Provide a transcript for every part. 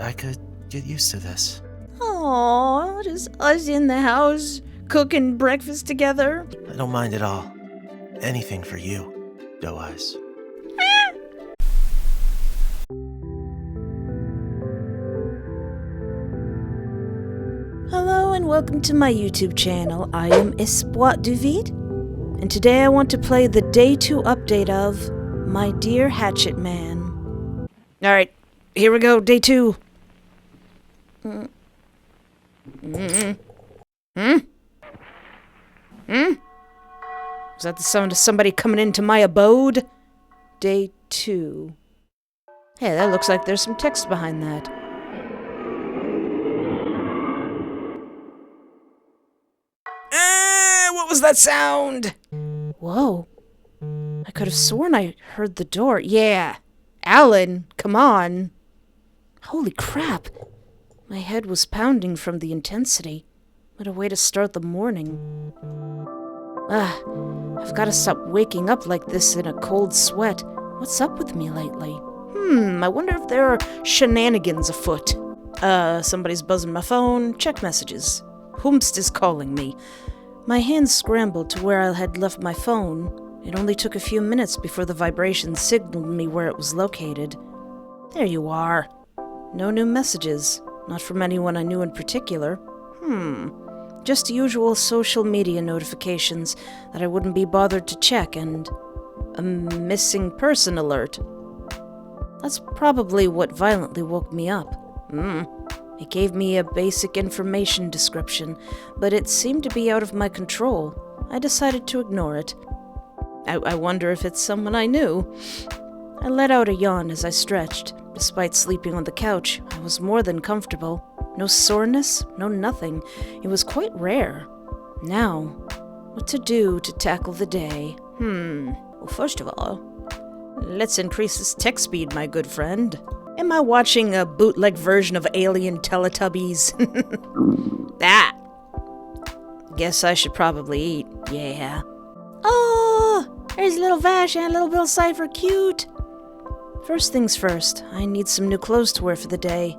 I could get used to this. Aww, just us in the house, cooking breakfast together. I don't mind at all. Anything for you, Doe Eyes. Hello and welcome to my YouTube channel. I am Espoir du Vide, and today I want to play the Day 2 update of My Dear Hatchet Man. Alright, here we go, Day 2. Is that the sound of somebody coming into my abode? Day 2. Hey, that looks like there's some text behind that. What was that sound? Whoa. I could have sworn I heard the door. Yeah. Alan, come on. Holy crap. My head was pounding from the intensity. What a way to start the morning. I've got to stop waking up like this in a cold sweat. What's up with me lately? I wonder if there are shenanigans afoot. Somebody's buzzing my phone. Check messages. Whomst is calling me. My hands scrambled to where I had left my phone. It only took a few minutes before the vibration signaled me where it was located. There you are. No new messages. Not from anyone I knew in particular. Just usual social media notifications that I wouldn't be bothered to check, and a missing person alert. That's probably what violently woke me up. It gave me a basic information description, but it seemed to be out of my control. I decided to ignore it. I wonder if it's someone I knew. I let out a yawn as I stretched. Despite sleeping on the couch, I was more than comfortable. No soreness, no nothing. It was quite rare. Now, what to do to tackle the day? Well, first of all, let's increase this text speed, my good friend. Am I watching a bootleg version of Alien Teletubbies? Guess I should probably eat. Yeah. Oh, there's little Vash and little Bill Cipher. Cute. First things first, I need some new clothes to wear for the day.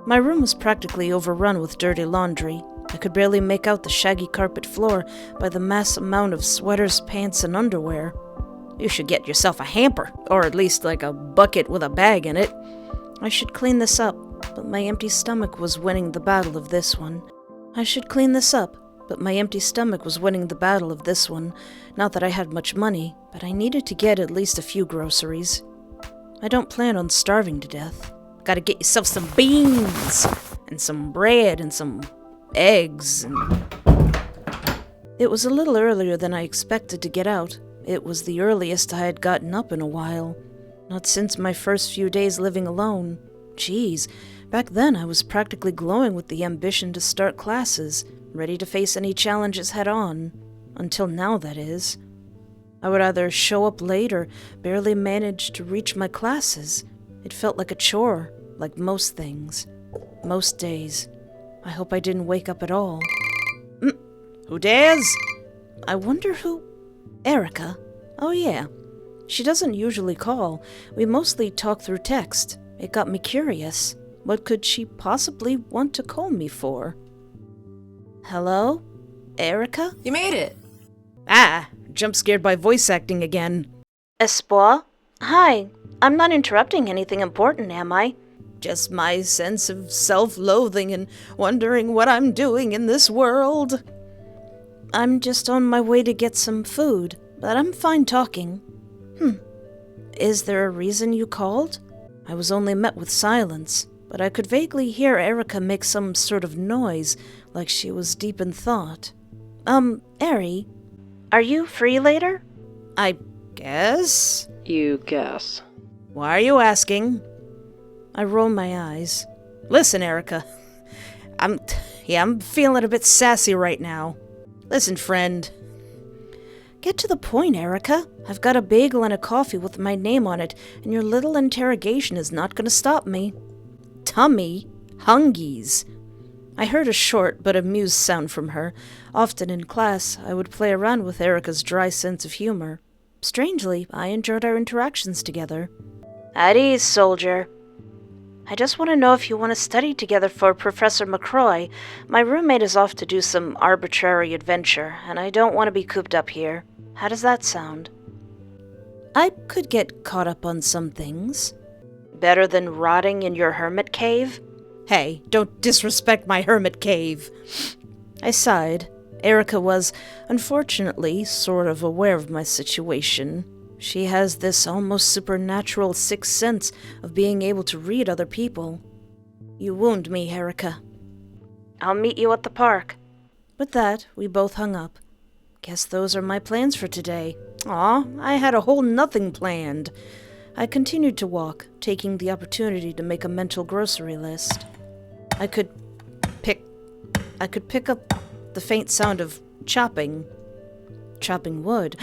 My room was practically overrun with dirty laundry. I could barely make out the shaggy carpet floor by the mass amount of sweaters, pants, and underwear. You should get yourself a hamper, or at least like a bucket with a bag in it. I should clean this up, but my empty stomach was winning the battle of this one. Not that I had much money, but I needed to get at least a few groceries. I don't plan on starving to death. Gotta get yourself some beans, and some bread, and some eggs, It was a little earlier than I expected to get out. It was the earliest I had gotten up in a while. Not since my first few days living alone. Geez, back then I was practically glowing with the ambition to start classes, ready to face any challenges head-on. Until now, that is. I would either show up late or barely manage to reach my classes. It felt like a chore, like most things. Most days. I hope I didn't wake up at all. Who dares? I wonder who... Erica. Oh yeah. She doesn't usually call. We mostly talk through text. It got me curious. What could she possibly want to call me for? Hello? Erica? You made it! Jump scared by voice acting again. Espoir? Hi. I'm not interrupting anything important, am I? Just my sense of self-loathing and wondering what I'm doing in this world. I'm just on my way to get some food, but I'm fine talking. Is there a reason you called? I was only met with silence, but I could vaguely hear Erica make some sort of noise, like she was deep in thought. Eri, are you free later? I guess? You guess. Why are you asking? I roll my eyes. Listen, Erica. I'm feeling a bit sassy right now. Listen, friend. Get to the point, Erica. I've got a bagel and a coffee with my name on it, and your little interrogation is not going to stop me. Tummy? Hungies. I heard a short but amused sound from her. Often in class, I would play around with Erica's dry sense of humor. Strangely, I enjoyed our interactions together. At ease, soldier. I just want to know if you want to study together for Professor McCroy. My roommate is off to do some arbitrary adventure, and I don't want to be cooped up here. How does that sound? I could get caught up on some things. Better than rotting in your hermit cave? Hey, don't disrespect my hermit cave. I sighed. Erica was, unfortunately, sort of aware of my situation. She has this almost supernatural sixth sense of being able to read other people. You wound me, Erica. I'll meet you at the park. With that, we both hung up. Guess those are my plans for today. Aw, I had a whole nothing planned. I continued to walk, taking the opportunity to make a mental grocery list. I could pick up the faint sound of chopping wood.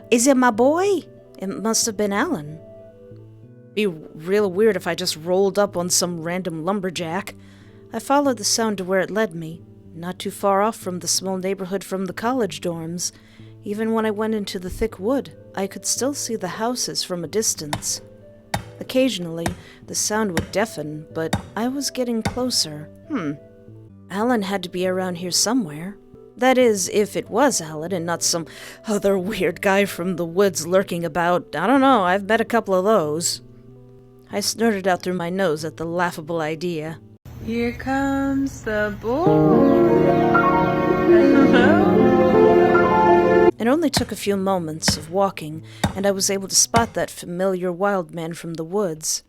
Is it my boy? It must have been Alan. Be real weird if I just rolled up on some random lumberjack. I followed the sound to where it led me, not too far off from the small neighborhood from the college dorms. Even when I went into the thick wood, I could still see the houses from a distance. Occasionally, the sound would deafen, but I was getting closer. Alan had to be around here somewhere. That is, if it was Alan and not some other weird guy from the woods lurking about. I don't know, I've met a couple of those. I snorted out through my nose at the laughable idea. Here comes the boy. Hello? It only took a few moments of walking, and I was able to spot that familiar wild man from the woods.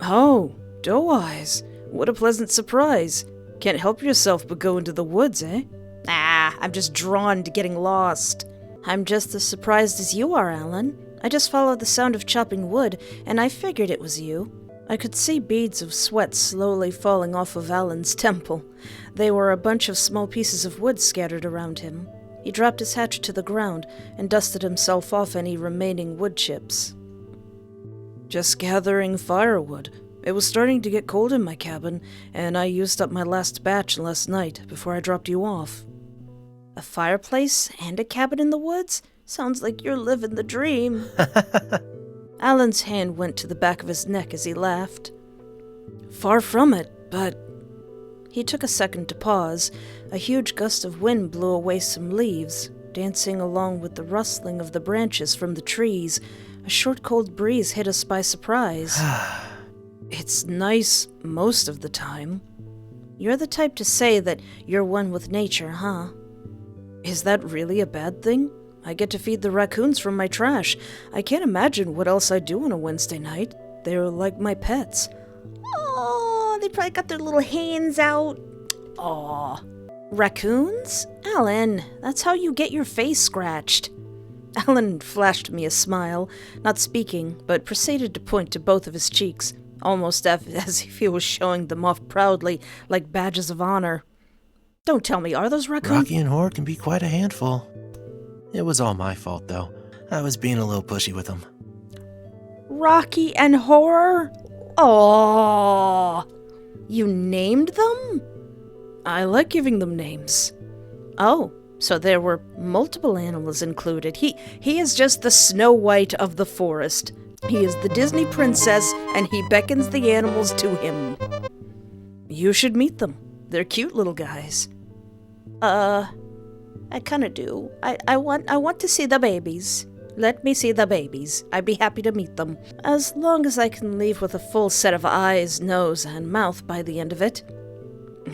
Oh, doe eyes. What a pleasant surprise. Can't help yourself but go into the woods, eh? I'm just drawn to getting lost. I'm just as surprised as you are, Alan. I just followed the sound of chopping wood, and I figured it was you. I could see beads of sweat slowly falling off of Alan's temple. They were a bunch of small pieces of wood scattered around him. He dropped his hatchet to the ground and dusted himself off any remaining wood chips. Just gathering firewood. It was starting to get cold in my cabin, and I used up my last batch last night before I dropped you off. A fireplace and a cabin in the woods? Sounds like you're living the dream. Alan's hand went to the back of his neck as he laughed. Far from it, but... He took a second to pause. A huge gust of wind blew away some leaves, dancing along with the rustling of the branches from the trees. A short cold breeze hit us by surprise. It's nice most of the time. You're the type to say that you're one with nature, huh? Is that really a bad thing? I get to feed the raccoons from my trash. I can't imagine what else I'd do on a Wednesday night. They're like my pets. Oh, they probably got their little hands out. Aw. Raccoons? Alan, that's how you get your face scratched. Alan flashed me a smile, not speaking, but proceeded to point to both of his cheeks, almost as if he was showing them off proudly, like badges of honor. Don't tell me, are those raccoons? Rocky and Horror can be quite a handful. It was all my fault, though. I was being a little pushy with them. Rocky and Horror? Oh, you named them? I like giving them names. Oh, so there were multiple animals included. He is just the Snow White of the forest. He is the Disney princess, and he beckons the animals to him. You should meet them. They're cute little guys. I kinda do. I want to see the babies. Let me see the babies. I'd be happy to meet them. As long as I can leave with a full set of eyes, nose, and mouth by the end of it.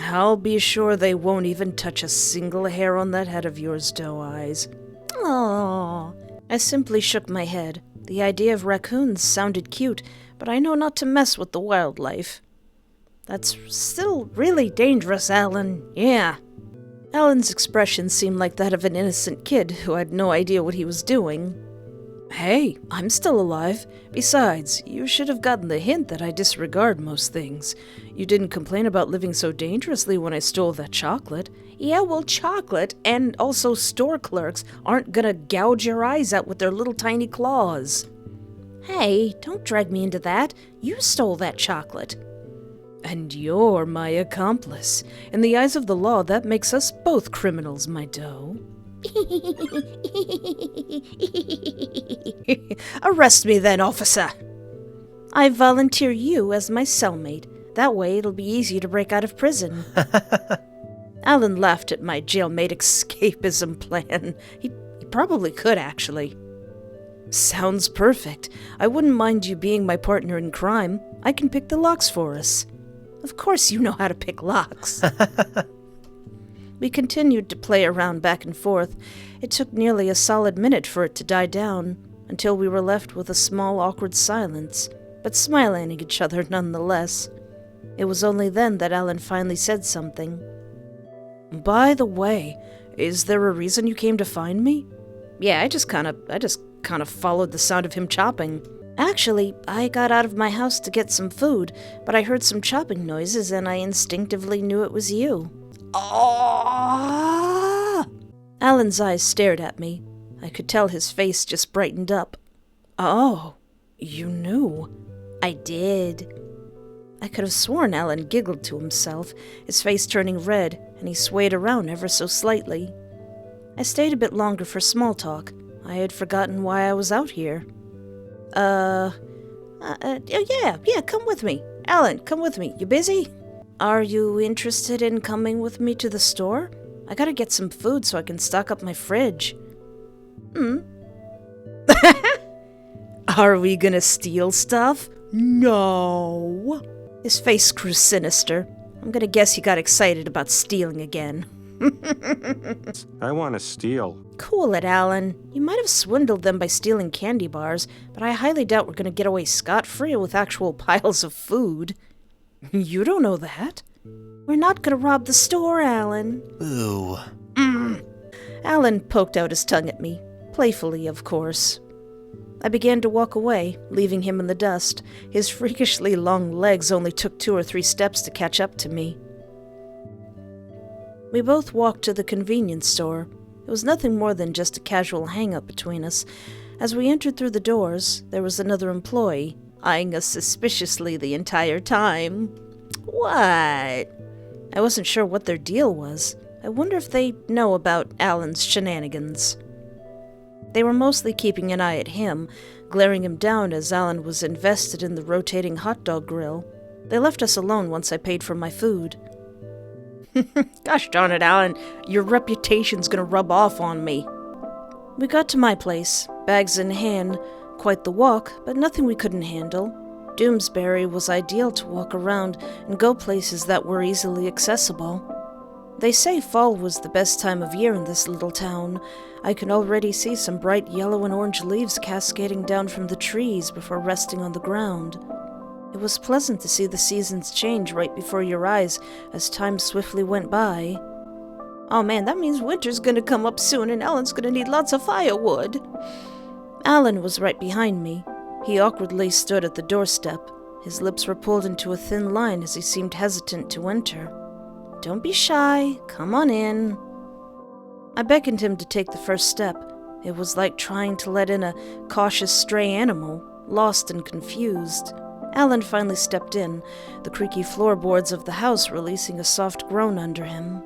I'll be sure they won't even touch a single hair on that head of yours, Doe Eyes. Aww. I simply shook my head. The idea of raccoons sounded cute, but I know not to mess with the wildlife. That's still really dangerous, Alan. Yeah. Alan's expression seemed like that of an innocent kid who had no idea what he was doing. Hey, I'm still alive. Besides, you should have gotten the hint that I disregard most things. You didn't complain about living so dangerously when I stole that chocolate. Yeah, well, chocolate and also store clerks aren't gonna gouge your eyes out with their little tiny claws. Hey, don't drag me into that. You stole that chocolate. And you're my accomplice. In the eyes of the law, that makes us both criminals, my doe. Arrest me then, officer. I volunteer you as my cellmate. That way it'll be easier to break out of prison. Alan laughed at my jailmate escapism plan. He probably could, actually. Sounds perfect. I wouldn't mind you being my partner in crime. I can pick the locks for us. Of course you know how to pick locks. We continued to play around back and forth. It took nearly a solid minute for it to die down, until we were left with a small awkward silence, but smiling at each other nonetheless. It was only then that Alan finally said something. By the way, is there a reason you came to find me? Yeah, I just kind of followed the sound of him chopping. Actually, I got out of my house to get some food, but I heard some chopping noises and I instinctively knew it was you. Oh! Alan's eyes stared at me. I could tell his face just brightened up. Oh, you knew. I did. I could have sworn Alan giggled to himself, his face turning red, and he swayed around ever so slightly. I stayed a bit longer for small talk. I had forgotten why I was out here. Yeah, come with me. Alan, come with me. You busy? Are you interested in coming with me to the store? I gotta get some food so I can stock up my fridge. Are we gonna steal stuff? No. His face grew sinister. I'm gonna guess he got excited about stealing again. I want to steal. Cool it, Alan. You might have swindled them by stealing candy bars, but I highly doubt we're gonna get away scot-free with actual piles of food. You don't know that. We're not gonna rob the store, Alan. Ooh. Alan poked out his tongue at me, playfully, of course. I began to walk away, leaving him in the dust. His freakishly long legs only took 2 or 3 steps to catch up to me. We both walked to the convenience store. It was nothing more than just a casual hang-up between us. As we entered through the doors, there was another employee, eyeing us suspiciously the entire time. What? I wasn't sure what their deal was. I wonder if they know about Alan's shenanigans. They were mostly keeping an eye at him, glaring him down as Alan was invested in the rotating hot dog grill. They left us alone once I paid for my food. Gosh darn it, Alan, your reputation's gonna rub off on me. We got to my place, bags in hand. Quite the walk, but nothing we couldn't handle. Doomsbury was ideal to walk around and go places that were easily accessible. They say fall was the best time of year in this little town. I can already see some bright yellow and orange leaves cascading down from the trees before resting on the ground. It was pleasant to see the seasons change right before your eyes as time swiftly went by. Oh man, that means winter's gonna come up soon and Alan's gonna need lots of firewood. Alan was right behind me. He awkwardly stood at the doorstep. His lips were pulled into a thin line as he seemed hesitant to enter. Don't be shy. Come on in. I beckoned him to take the first step. It was like trying to let in a cautious stray animal, lost and confused. Alan finally stepped in, the creaky floorboards of the house releasing a soft groan under him.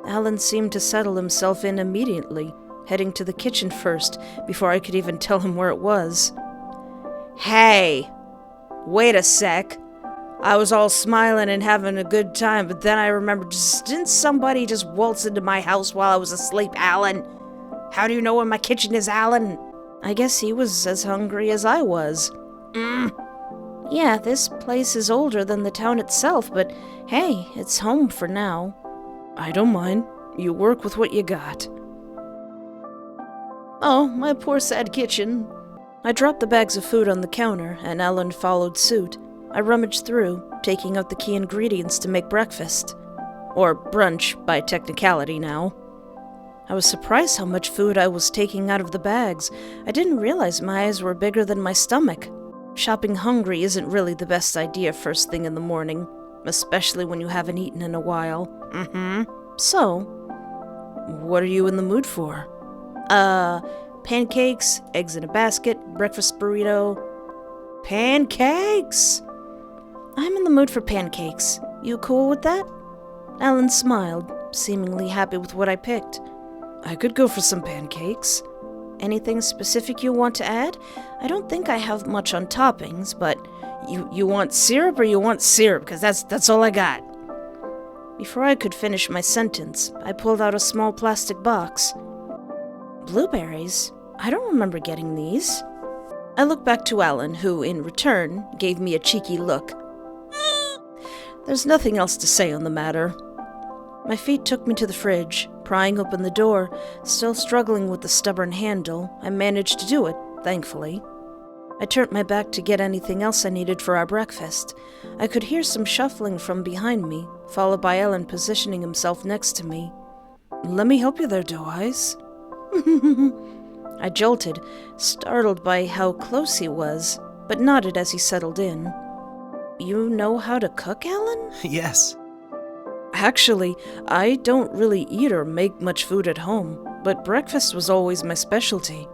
Alan seemed to settle himself in immediately, heading to the kitchen first, before I could even tell him where it was. Hey! Wait a sec. I was all smiling and having a good time, but then I remembered, didn't somebody just waltz into my house while I was asleep, Alan? How do you know where my kitchen is, Alan? I guess he was as hungry as I was. Yeah, this place is older than the town itself, but hey, it's home for now. I don't mind. You work with what you got. Oh, my poor sad kitchen. I dropped the bags of food on the counter, and Alan followed suit. I rummaged through, taking out the key ingredients to make breakfast. Or brunch, by technicality now. I was surprised how much food I was taking out of the bags. I didn't realize my eyes were bigger than my stomach. Shopping hungry isn't really the best idea first thing in the morning, especially when you haven't eaten in a while. So, what are you in the mood for? Pancakes, eggs in a basket, breakfast burrito. Pancakes! I'm in the mood for pancakes. You cool with that? Alan smiled, seemingly happy with what I picked. I could go for some pancakes. Anything specific you want to add? I don't think I have much on toppings, but You want syrup or you want syrup? Because that's all I got. Before I could finish my sentence, I pulled out a small plastic box. Blueberries? I don't remember getting these. I looked back to Alan, who, in return, gave me a cheeky look. There's nothing else to say on the matter. My feet took me to the fridge. Prying open the door, still struggling with the stubborn handle, I managed to do it, thankfully. I turned my back to get anything else I needed for our breakfast. I could hear some shuffling from behind me, followed by Ellen positioning himself next to me. "Let me help you there, Doe Eyes." I jolted, startled by how close he was, but nodded as he settled in. "You know how to cook, Alan?" Yes. Actually, I don't really eat or make much food at home, but breakfast was always my specialty.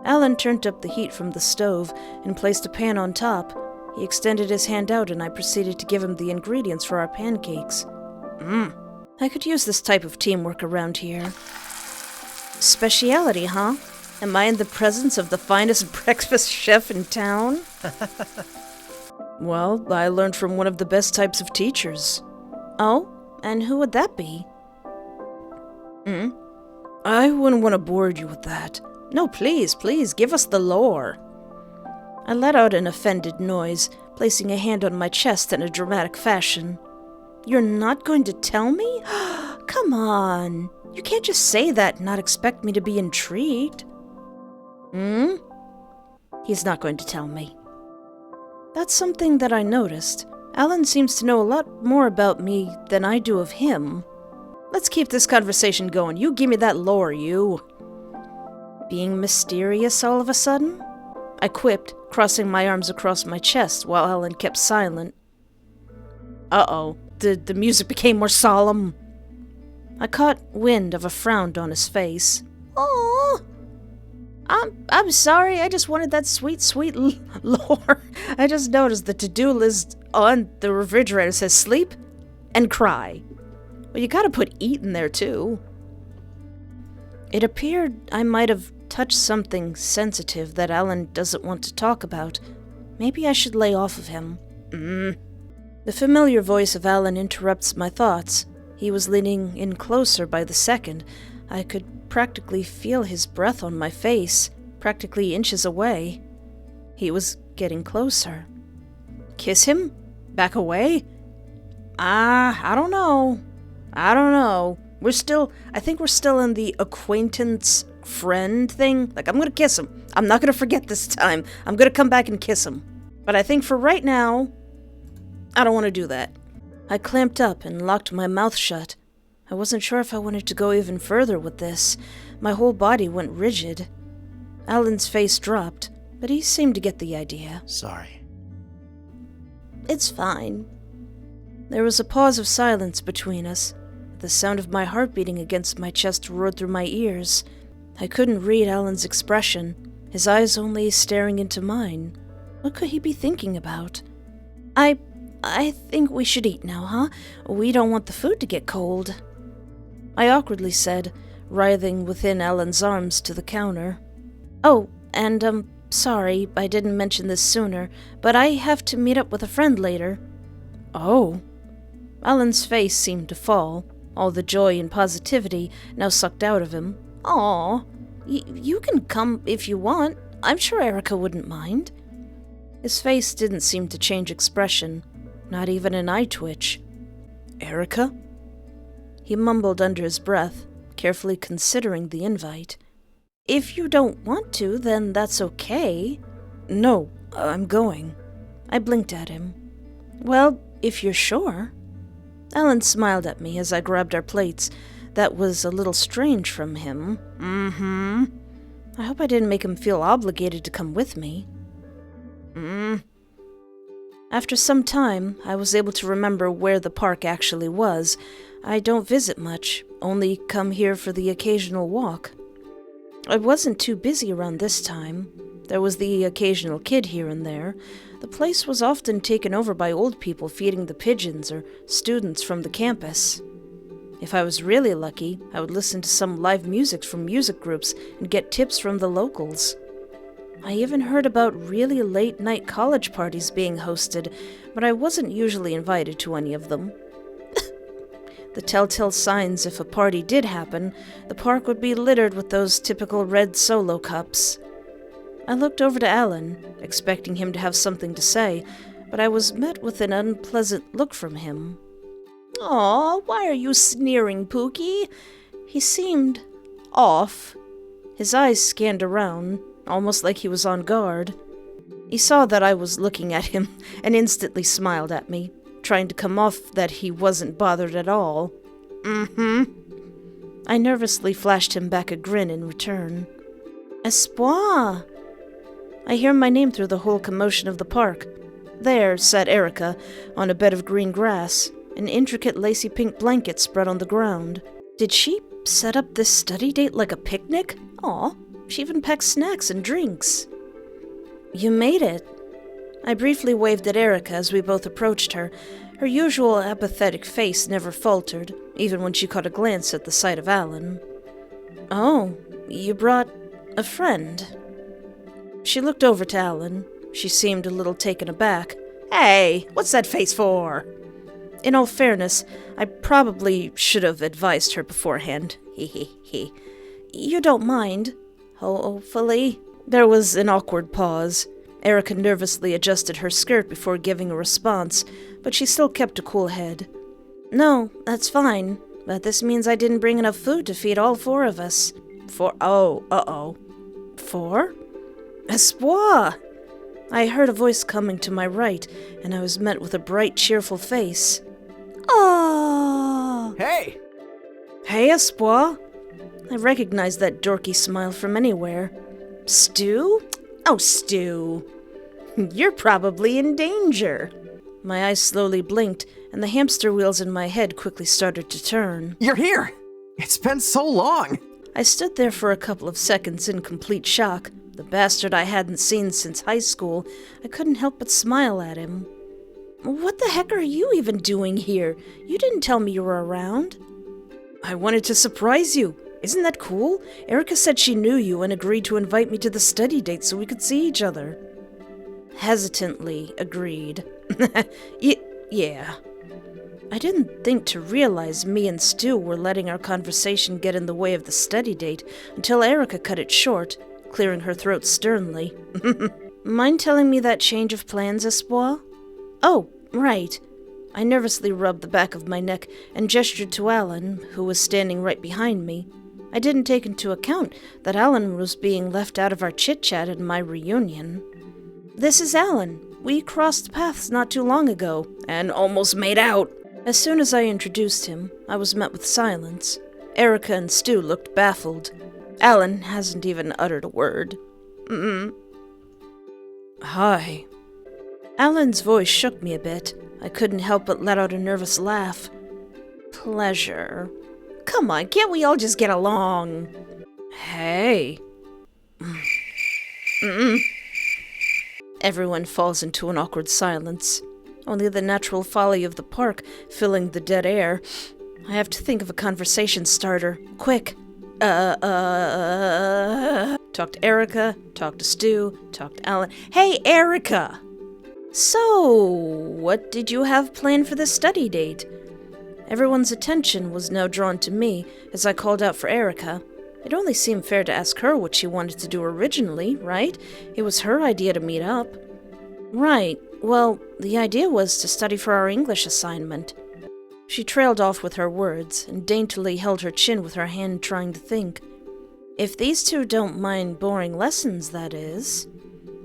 Alan turned up the heat from the stove and placed a pan on top. He extended his hand out and I proceeded to give him the ingredients for our pancakes. I could use this type of teamwork around here. Speciality, huh? Am I in the presence of the finest breakfast chef in town? Well, I learned from one of the best types of teachers. Oh? And who would that be? I wouldn't want to bore you with that. No, please, give us the lore. I let out an offended noise, placing a hand on my chest in a dramatic fashion. You're not going to tell me? Come on. You can't just say that and not expect me to be intrigued. He's not going to tell me. That's something that I noticed. Alan seems to know a lot more about me than I do of him. Let's keep this conversation going. You give me that lore, you. Being mysterious all of a sudden? I quipped, crossing my arms across my chest while Alan kept silent. Uh-oh. The music became more solemn. I caught wind of a frown on his face. Oh, I'm sorry. I just wanted that sweet lore. I just noticed the to-do list on the refrigerator says sleep and cry. Well, you gotta put eat in there, too. It appeared I might have touched something sensitive that Alan doesn't want to talk about. Maybe I should lay off of him. The familiar voice of Alan interrupts my thoughts. He was leaning in closer by the second. I could practically feel his breath on my face, practically inches away. He was getting closer. Kiss him? Back away? I don't know. I think we're still in the acquaintance friend thing. Like, I'm gonna kiss him. I'm not gonna forget this time. I'm gonna come back and kiss him. But I think for right now, I don't want to do that. I clamped up and locked my mouth shut. I wasn't sure if I wanted to go even further with this. My whole body went rigid. Alan's face dropped, but he seemed to get the idea. Sorry. It's fine. There was a pause of silence between us. The sound of my heart beating against my chest roared through my ears. I couldn't read Alan's expression, his eyes only staring into mine. What could he be thinking about? I think we should eat now, huh? We don't want the food to get cold. I awkwardly said, writhing within Alan's arms to the counter. Oh, and sorry I didn't mention this sooner, but I have to meet up with a friend later. Oh. Alan's face seemed to fall, all the joy and positivity now sucked out of him. Aw, you can come if you want. I'm sure Erica wouldn't mind. His face didn't seem to change expression, not even an eye twitch. Erica? He mumbled under his breath, carefully considering the invite. If you don't want to, then that's okay. No, I'm going. I blinked at him. Well, if you're sure. Alan smiled at me as I grabbed our plates. That was a little strange from him. I hope I didn't make him feel obligated to come with me. After some time, I was able to remember where the park actually was. I don't visit much, only come here for the occasional walk. I wasn't too busy around this time. There was the occasional kid here and there. The place was often taken over by old people feeding the pigeons or students from the campus. If I was really lucky, I would listen to some live music from music groups and get tips from the locals. I even heard about really late-night college parties being hosted, but I wasn't usually invited to any of them. The telltale signs if a party did happen, the park would be littered with those typical red Solo cups. I looked over to Alan, expecting him to have something to say, but I was met with an unpleasant look from him. "Aw, why are you sneering, Pookie?" He seemed off. His eyes scanned around, almost like he was on guard. He saw that I was looking at him and instantly smiled at me, trying to come off that he wasn't bothered at all. I nervously flashed him back a grin in return. Espoir! I hear my name through the whole commotion of the park. There sat Erica, on a bed of green grass, an intricate lacy pink blanket spread on the ground. Did she set up this study date like a picnic? Aw, she even packed snacks and drinks. You made it. I briefly waved at Erica as we both approached her. Her usual apathetic face never faltered, even when she caught a glance at the sight of Alan. Oh, you brought a friend. She looked over to Alan. She seemed a little taken aback. Hey, what's that face for? In all fairness, I probably should have advised her beforehand. He. You don't mind? Hopefully. There was an awkward pause. Erica nervously adjusted her skirt before giving a response, but she still kept a cool head. No, that's fine, but this means I didn't bring enough food to feed all four of us. Four? Espoir! I heard a voice coming to my right, and I was met with a bright, cheerful face. Oh! Hey! Hey, Espoir! I recognized that dorky smile from anywhere. Stu? Oh, Stu. You're probably in danger. My eyes slowly blinked, and the hamster wheels in my head quickly started to turn. You're here! It's been so long! I stood there for a couple of seconds in complete shock. The bastard I hadn't seen since high school. I couldn't help but smile at him. What the heck are you even doing here? You didn't tell me you were around. I wanted to surprise you. Isn't that cool? Erica said she knew you and agreed to invite me to the study date so we could see each other. Hesitantly agreed. Yeah. I didn't think to realize me and Stu were letting our conversation get in the way of the study date until Erica cut it short, clearing her throat sternly. Mind telling me that change of plans, Espoir? Oh, right. I nervously rubbed the back of my neck and gestured to Alan, who was standing right behind me. I didn't take into account that Alan was being left out of our chit-chat at my reunion. This is Alan. We crossed paths not too long ago, and almost made out. As soon as I introduced him, I was met with silence. Erica and Stu looked baffled. Alan hasn't even uttered a word. Hi. Alan's voice shook me a bit. I couldn't help but let out a nervous laugh. Pleasure. Come on, can't we all just get along? Hey. Everyone falls into an awkward silence. Only the natural folly of the park filling the dead air. I have to think of a conversation starter. Quick. Talk to Erica, talk to Stu, talk to Alan. Hey, Erica! So, what did you have planned for the study date? Everyone's attention was now drawn to me as I called out for Erica. It only seemed fair to ask her what she wanted to do originally, right? It was her idea to meet up. Right. Well, the idea was to study for our English assignment. She trailed off with her words and daintily held her chin with her hand trying to think. If these two don't mind boring lessons, that is.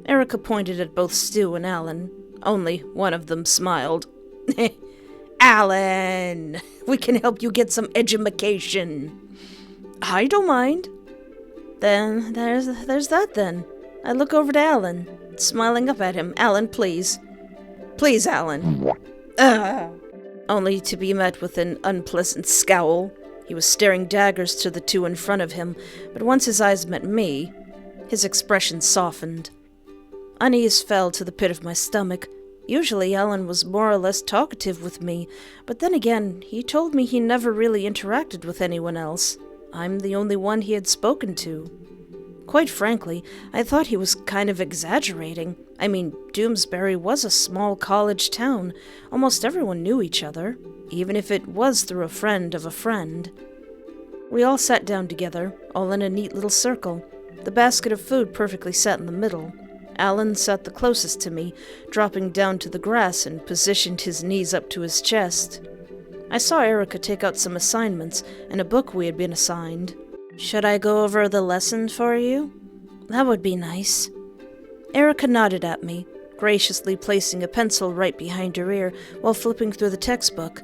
Erica pointed at both Stu and Alan. Only one of them smiled. Alan! We can help you get some edumacation. I don't mind. Then there's that then. I look over to Alan, smiling up at him. Alan, please. Please, Alan. Only to be met with an unpleasant scowl. He was staring daggers to the two in front of him, but once his eyes met me, his expression softened. Unease fell to the pit of my stomach. Usually Alan was more or less talkative with me, but then again, he told me he never really interacted with anyone else. I'm the only one he had spoken to. Quite frankly, I thought he was kind of exaggerating. I mean, Doomsbury was a small college town. Almost everyone knew each other, even if it was through a friend of a friend. We all sat down together, all in a neat little circle, the basket of food perfectly set in the middle. Alan sat the closest to me, dropping down to the grass and positioned his knees up to his chest. I saw Erica take out some assignments and a book we had been assigned. "Should I go over the lesson for you?" "That would be nice." Erica nodded at me, graciously placing a pencil right behind her ear while flipping through the textbook.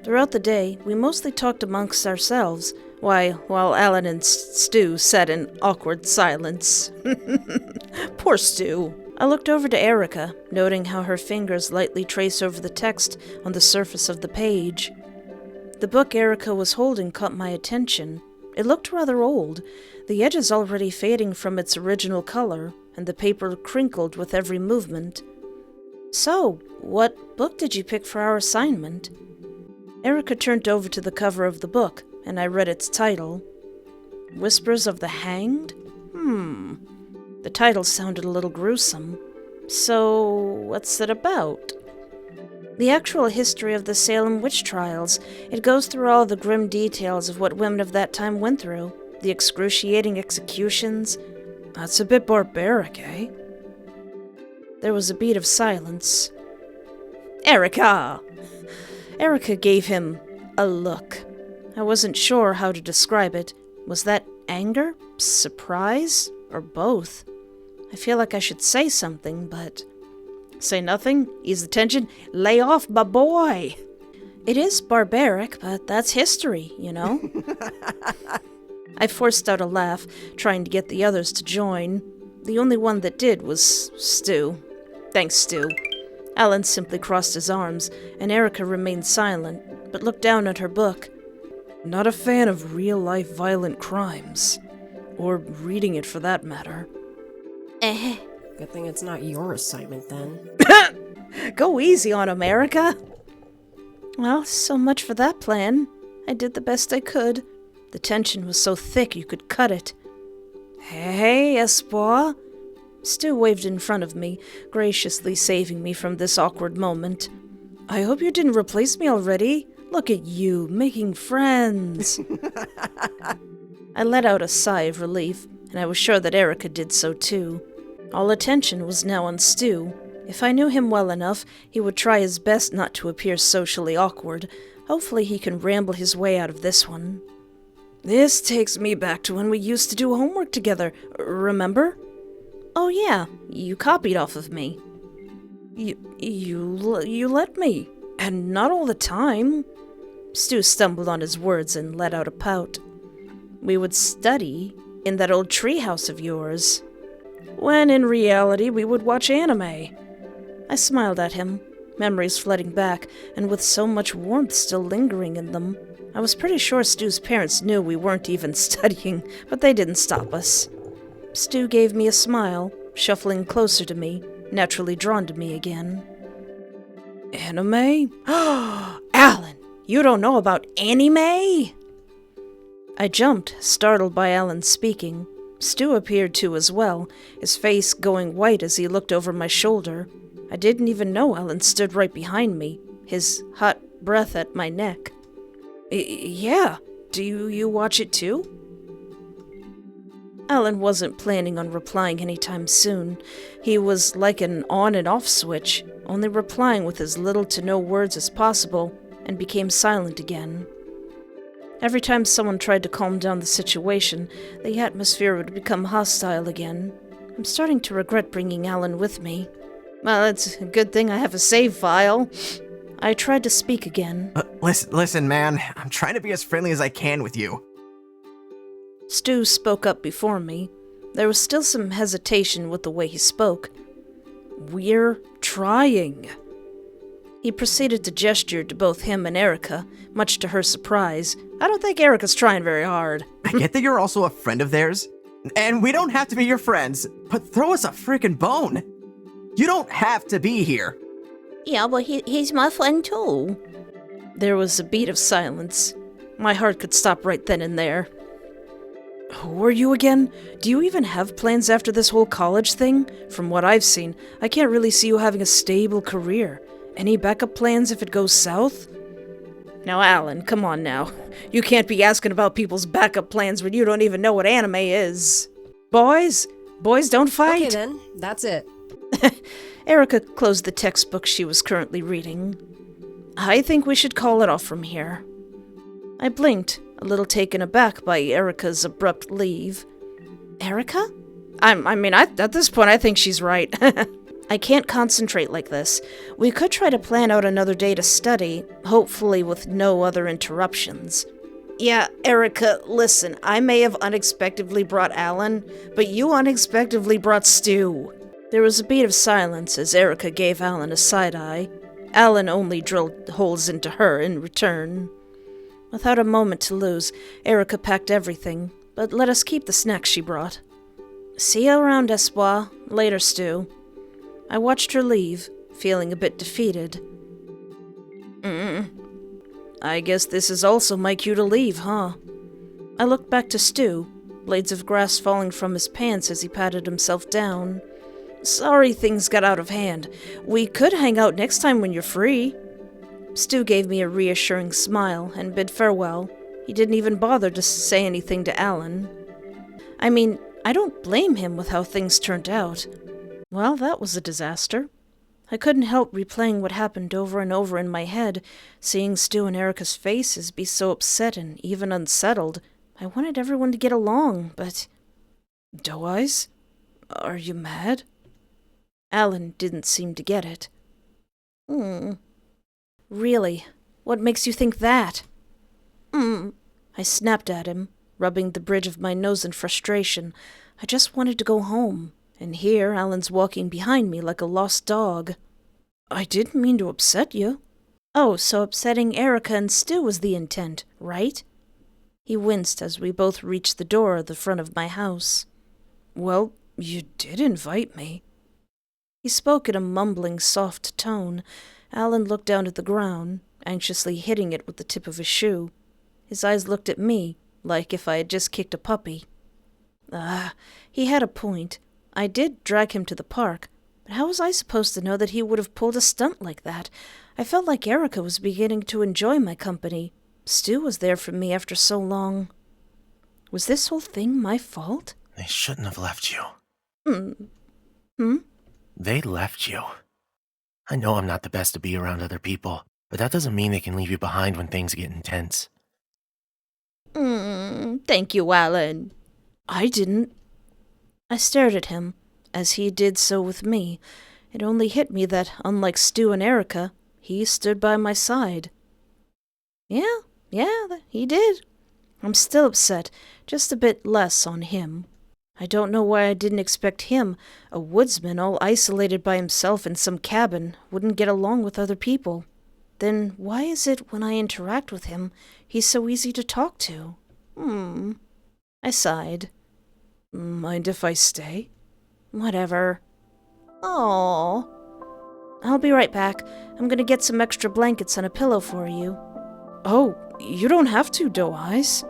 Throughout the day, we mostly talked amongst ourselves, while Alan and Stu sat in awkward silence. Poor Stu. I looked over to Erica, noting how her fingers lightly trace over the text on the surface of the page. The book Erica was holding caught my attention. It looked rather old, the edges already fading from its original color, and the paper crinkled with every movement. "So, what book did you pick for our assignment?" Erica turned over to the cover of the book, and I read its title. Whispers of the Hanged? The title sounded a little gruesome. So, what's it about? The actual history of the Salem witch trials. It goes through all the grim details of what women of that time went through. The excruciating executions. That's a bit barbaric, eh? There was a beat of silence. "Erica!" Erica gave him a look. I wasn't sure how to describe it. Was that anger, surprise, or both? I feel like I should say something, but... Say nothing? Ease the tension? Lay off, my boy! It is barbaric, but that's history, you know? I forced out a laugh, trying to get the others to join. The only one that did was Stu. Thanks, Stu. Alan simply crossed his arms, and Erica remained silent, but looked down at her book. Not a fan of real-life violent crimes. Or reading it for that matter. Good thing it's not your assignment, then. Go easy on him, Erica. Well, so much for that plan. I did the best I could. The tension was so thick you could cut it. Hey, Espoir. Stu waved in front of me, graciously saving me from this awkward moment. I hope you didn't replace me already. Look at you, making friends. I let out a sigh of relief, and I was sure that Erica did so too. All attention was now on Stu. If I knew him well enough, he would try his best not to appear socially awkward. Hopefully he can ramble his way out of this one. This takes me back to when we used to do homework together, remember? Oh yeah, you copied off of me. You let me. And not all the time. Stu stumbled on his words and let out a pout. We would study in that old treehouse of yours, when in reality we would watch anime. I smiled at him, memories flooding back, and with so much warmth still lingering in them. I was pretty sure Stu's parents knew we weren't even studying, but they didn't stop us. Stu gave me a smile, shuffling closer to me, naturally drawn to me again. Anime? Alan, you don't know about anime? I jumped, startled by Alan speaking. Stu appeared to as well, his face going white as he looked over my shoulder. I didn't even know Alan stood right behind me, his hot breath at my neck. Yeah, do you watch it too? Alan wasn't planning on replying anytime soon. He was like an on and off switch, only replying with as little to no words as possible, and became silent again. Every time someone tried to calm down the situation, the atmosphere would become hostile again. I'm starting to regret bringing Alan with me. Well, it's a good thing I have a save file. I tried to speak again. Listen, man. I'm trying to be as friendly as I can with you. Stu spoke up before me. There was still some hesitation with the way he spoke. We're trying. He proceeded to gesture to both him and Erica, much to her surprise. I don't think Erica's trying very hard. I get that you're also a friend of theirs, and we don't have to be your friends, but throw us a freaking bone. You don't have to be here. Yeah, but he's my friend too. There was a beat of silence. My heart could stop right then and there. Who are you again? Do you even have plans after this whole college thing? From what I've seen, I can't really see you having a stable career. Any backup plans if it goes south? Now, Alan, come on now. You can't be asking about people's backup plans when you don't even know what anime is. Boys don't fight. Okay then, that's it. Erica closed the textbook she was currently reading. I think we should call it off from here. I blinked, a little taken aback by Erica's abrupt leave. Erica? At this point, I think she's right. I can't concentrate like this. We could try to plan out another day to study, hopefully with no other interruptions. Yeah, Erica, listen, I may have unexpectedly brought Alan, but you unexpectedly brought Stu. There was a beat of silence as Erica gave Alan a side-eye. Alan only drilled holes into her in return. Without a moment to lose, Erica packed everything, but let us keep the snacks she brought. See you around, Espoir. Later, Stu. I watched her leave, feeling a bit defeated. I guess this is also my cue to leave, huh? I looked back to Stu, blades of grass falling from his pants as he patted himself down. Sorry things got out of hand. We could hang out next time when you're free. Stu gave me a reassuring smile and bid farewell. He didn't even bother to say anything to Alan. I don't blame him with how things turned out. Well, that was a disaster. I couldn't help replaying what happened over and over in my head, seeing Stu and Erica's faces be so upset and even unsettled. I wanted everyone to get along, but... Doe Eyes? Are you mad? Alan didn't seem to get it. Really? What makes you think that? I snapped at him, rubbing the bridge of my nose in frustration. I just wanted to go home. And here, Alan's walking behind me like a lost dog. I didn't mean to upset you. Oh, so upsetting Erika and Stu was the intent, right? He winced as we both reached the door at the front of my house. Well, you did invite me. He spoke in a mumbling, soft tone. Alan looked down at the ground, anxiously hitting it with the tip of his shoe. His eyes looked at me, like if I had just kicked a puppy. He had a point. I did drag him to the park, but how was I supposed to know that he would have pulled a stunt like that? I felt like Erica was beginning to enjoy my company. Stu was there for me after so long. Was this whole thing my fault? They shouldn't have left you. They left you. I know I'm not the best to be around other people, but that doesn't mean they can leave you behind when things get intense. Thank you, Alan. I didn't. I stared at him, as he did so with me. It only hit me that, unlike Stu and Erica, he stood by my side. Yeah, he did. I'm still upset, just a bit less on him. I don't know why I didn't expect him, a woodsman all isolated by himself in some cabin, wouldn't get along with other people. Then why is it when I interact with him, he's so easy to talk to? I sighed. Mind if I stay? Whatever. Aww. I'll be right back. I'm gonna get some extra blankets and a pillow for you. Oh, you don't have to, Doe Eyes.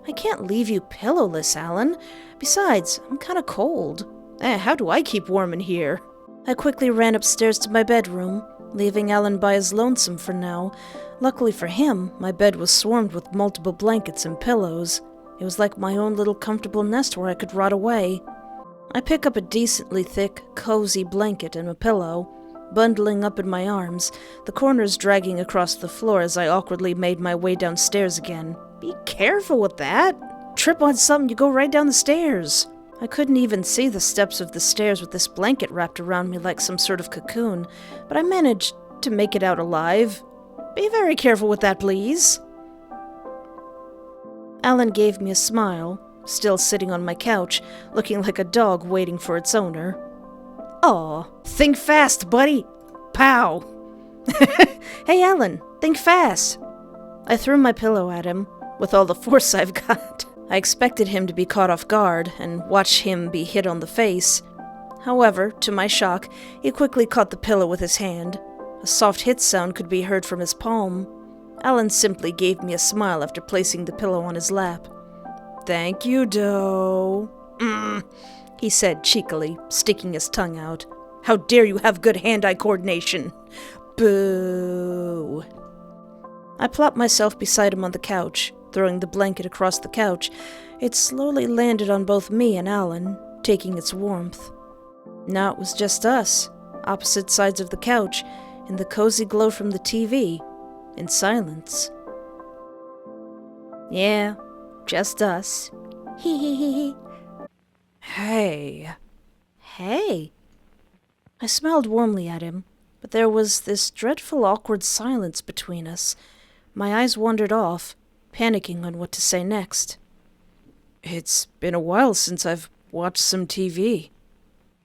I can't leave you pillowless, Alan. Besides, I'm kinda cold. How do I keep warm in here? I quickly ran upstairs to my bedroom, leaving Alan by his lonesome for now. Luckily for him, my bed was swarmed with multiple blankets and pillows. It was like my own little comfortable nest where I could rot away. I pick up a decently thick, cozy blanket and a pillow, bundling up in my arms, the corners dragging across the floor as I awkwardly made my way downstairs again. Be careful with that. Trip on something, you go right down the stairs. I couldn't even see the steps of the stairs with this blanket wrapped around me like some sort of cocoon, but I managed to make it out alive. Be very careful with that, please. Alan gave me a smile, still sitting on my couch, looking like a dog waiting for its owner. Aw, think fast, buddy! Pow! Hey, Alan, think fast! I threw my pillow at him, with all the force I've got. I expected him to be caught off guard and watch him be hit on the face. However, to my shock, he quickly caught the pillow with his hand. A soft hit sound could be heard from his palm. Alan simply gave me a smile after placing the pillow on his lap. Thank you, Doe. He said cheekily, sticking his tongue out. How dare you have good hand-eye coordination? Boo. I plopped myself beside him on the couch, throwing the blanket across the couch. It slowly landed on both me and Alan, taking its warmth. Now it was just us, opposite sides of the couch, in the cozy glow from the TV, in silence. Yeah, just us. Hee hee hee hee. Hey. Hey. I smiled warmly at him, but there was this dreadful awkward silence between us. My eyes wandered off, panicking on what to say next. It's been a while since I've watched some TV.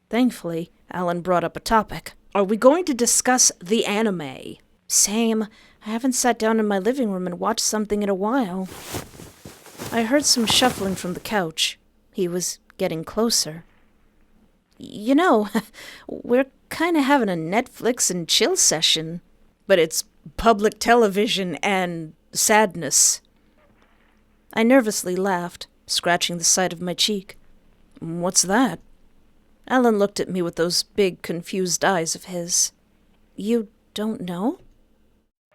Thankfully, Alan brought up a topic. Are we going to discuss the anime? Same. I haven't sat down in my living room and watched something in a while. I heard some shuffling from the couch. He was getting closer. You know, we're kind of having a Netflix and chill session, but it's public television and sadness. I nervously laughed, scratching the side of my cheek. What's that? Alan looked at me with those big, confused eyes of his. You don't know?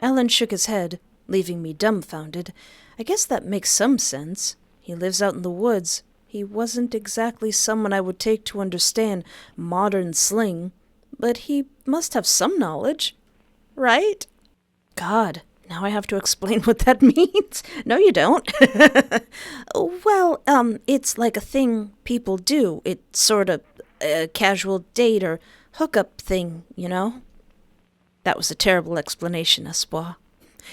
Alan shook his head, leaving me dumbfounded. I guess that makes some sense. He lives out in the woods. He wasn't exactly someone I would take to understand modern slang, but he must have some knowledge, right? God, now I have to explain what that means. No, you don't. Well, it's like a thing people do. It's sort of a casual date or hookup thing, you know? That was a terrible explanation, Espoir.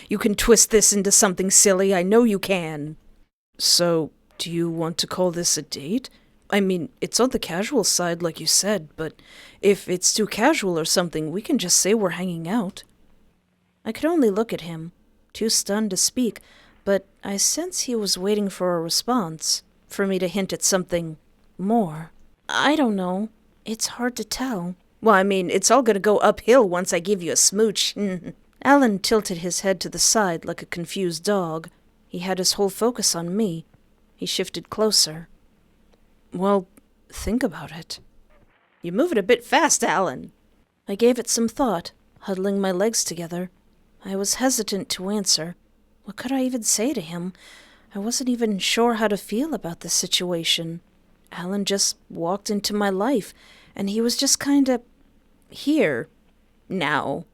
You can twist this into something silly, I know you can. So, do you want to call this a date? I mean, it's on the casual side, like you said, but if it's too casual or something, we can just say we're hanging out. I could only look at him, too stunned to speak, but I sensed he was waiting for a response, for me to hint at something more. I don't know. It's hard to tell. Well, I mean, it's all gonna go uphill once I give you a smooch. Alan tilted his head to the side like a confused dog. He had his whole focus on me. He shifted closer. Well, think about it. You're moving a bit fast, Alan. I gave it some thought, huddling my legs together. I was hesitant to answer. What could I even say to him? I wasn't even sure how to feel about this situation. Alan just walked into my life, and he was just kinda here, now.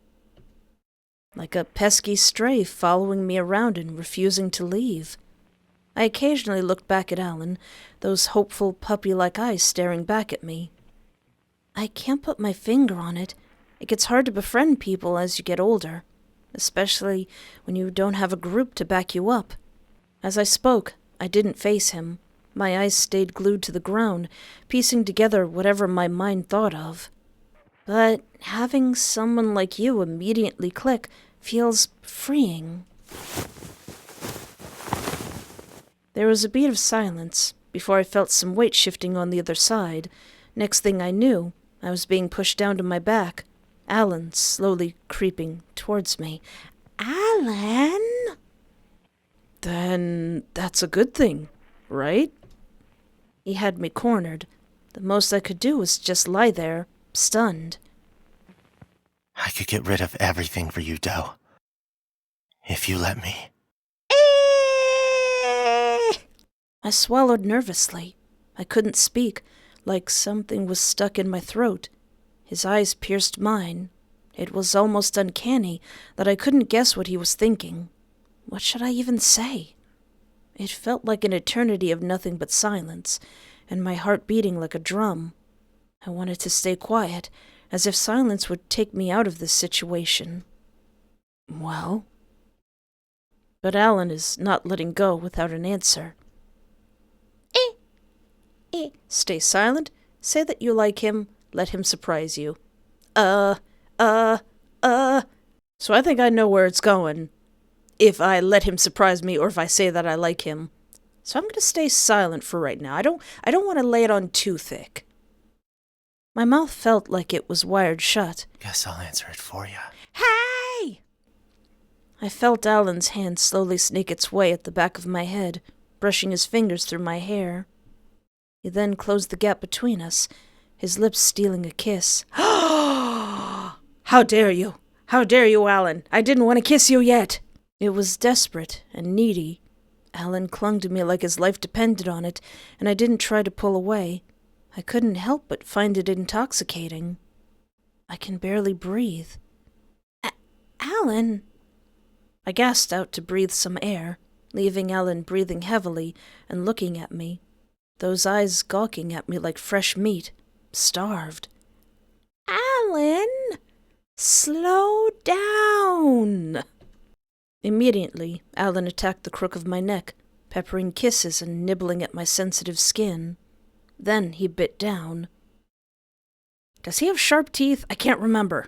Like a pesky stray following me around and refusing to leave. I occasionally looked back at Alan, those hopeful puppy-like eyes staring back at me. I can't put my finger on it. It gets hard to befriend people as you get older, especially when you don't have a group to back you up. As I spoke, I didn't face him. My eyes stayed glued to the ground, piecing together whatever my mind thought of. But having someone like you immediately click feels freeing. There was a beat of silence before I felt some weight shifting on the other side. Next thing I knew, I was being pushed down to my back, Alan slowly creeping towards me. Alan? Then that's a good thing, right? He had me cornered. The most I could do was just lie there, stunned. I could get rid of everything for you, Doe. If you let me. I swallowed nervously. I couldn't speak, like something was stuck in my throat. His eyes pierced mine. It was almost uncanny that I couldn't guess what he was thinking. What should I even say? It felt like an eternity of nothing but silence, and my heart beating like a drum. I wanted to stay quiet, as if silence would take me out of this situation. Well? But Alan is not letting go without an answer. Stay silent, say that you like him, let him surprise you. So I think I know where it's going. If I let him surprise me or if I say that I like him. So I'm going to stay silent for right now. I don't want to lay it on too thick. My mouth felt like it was wired shut. Guess I'll answer it for you. Hey! I felt Alan's hand slowly snake its way at the back of my head. brushing his fingers through my hair. He then closed the gap between us, his lips stealing a kiss. How dare you! How dare you, Alan! I didn't want to kiss you yet! It was desperate and needy. Alan clung to me like his life depended on it, and I didn't try to pull away. I couldn't help but find it intoxicating. I can barely breathe. Alan! I gasped out to breathe some air, leaving Alan breathing heavily and looking at me, those eyes gawking at me like fresh meat, starved. Alan! Slow down! Immediately, Alan attacked the crook of my neck, peppering kisses and nibbling at my sensitive skin. Then he bit down. Does he have sharp teeth? I can't remember.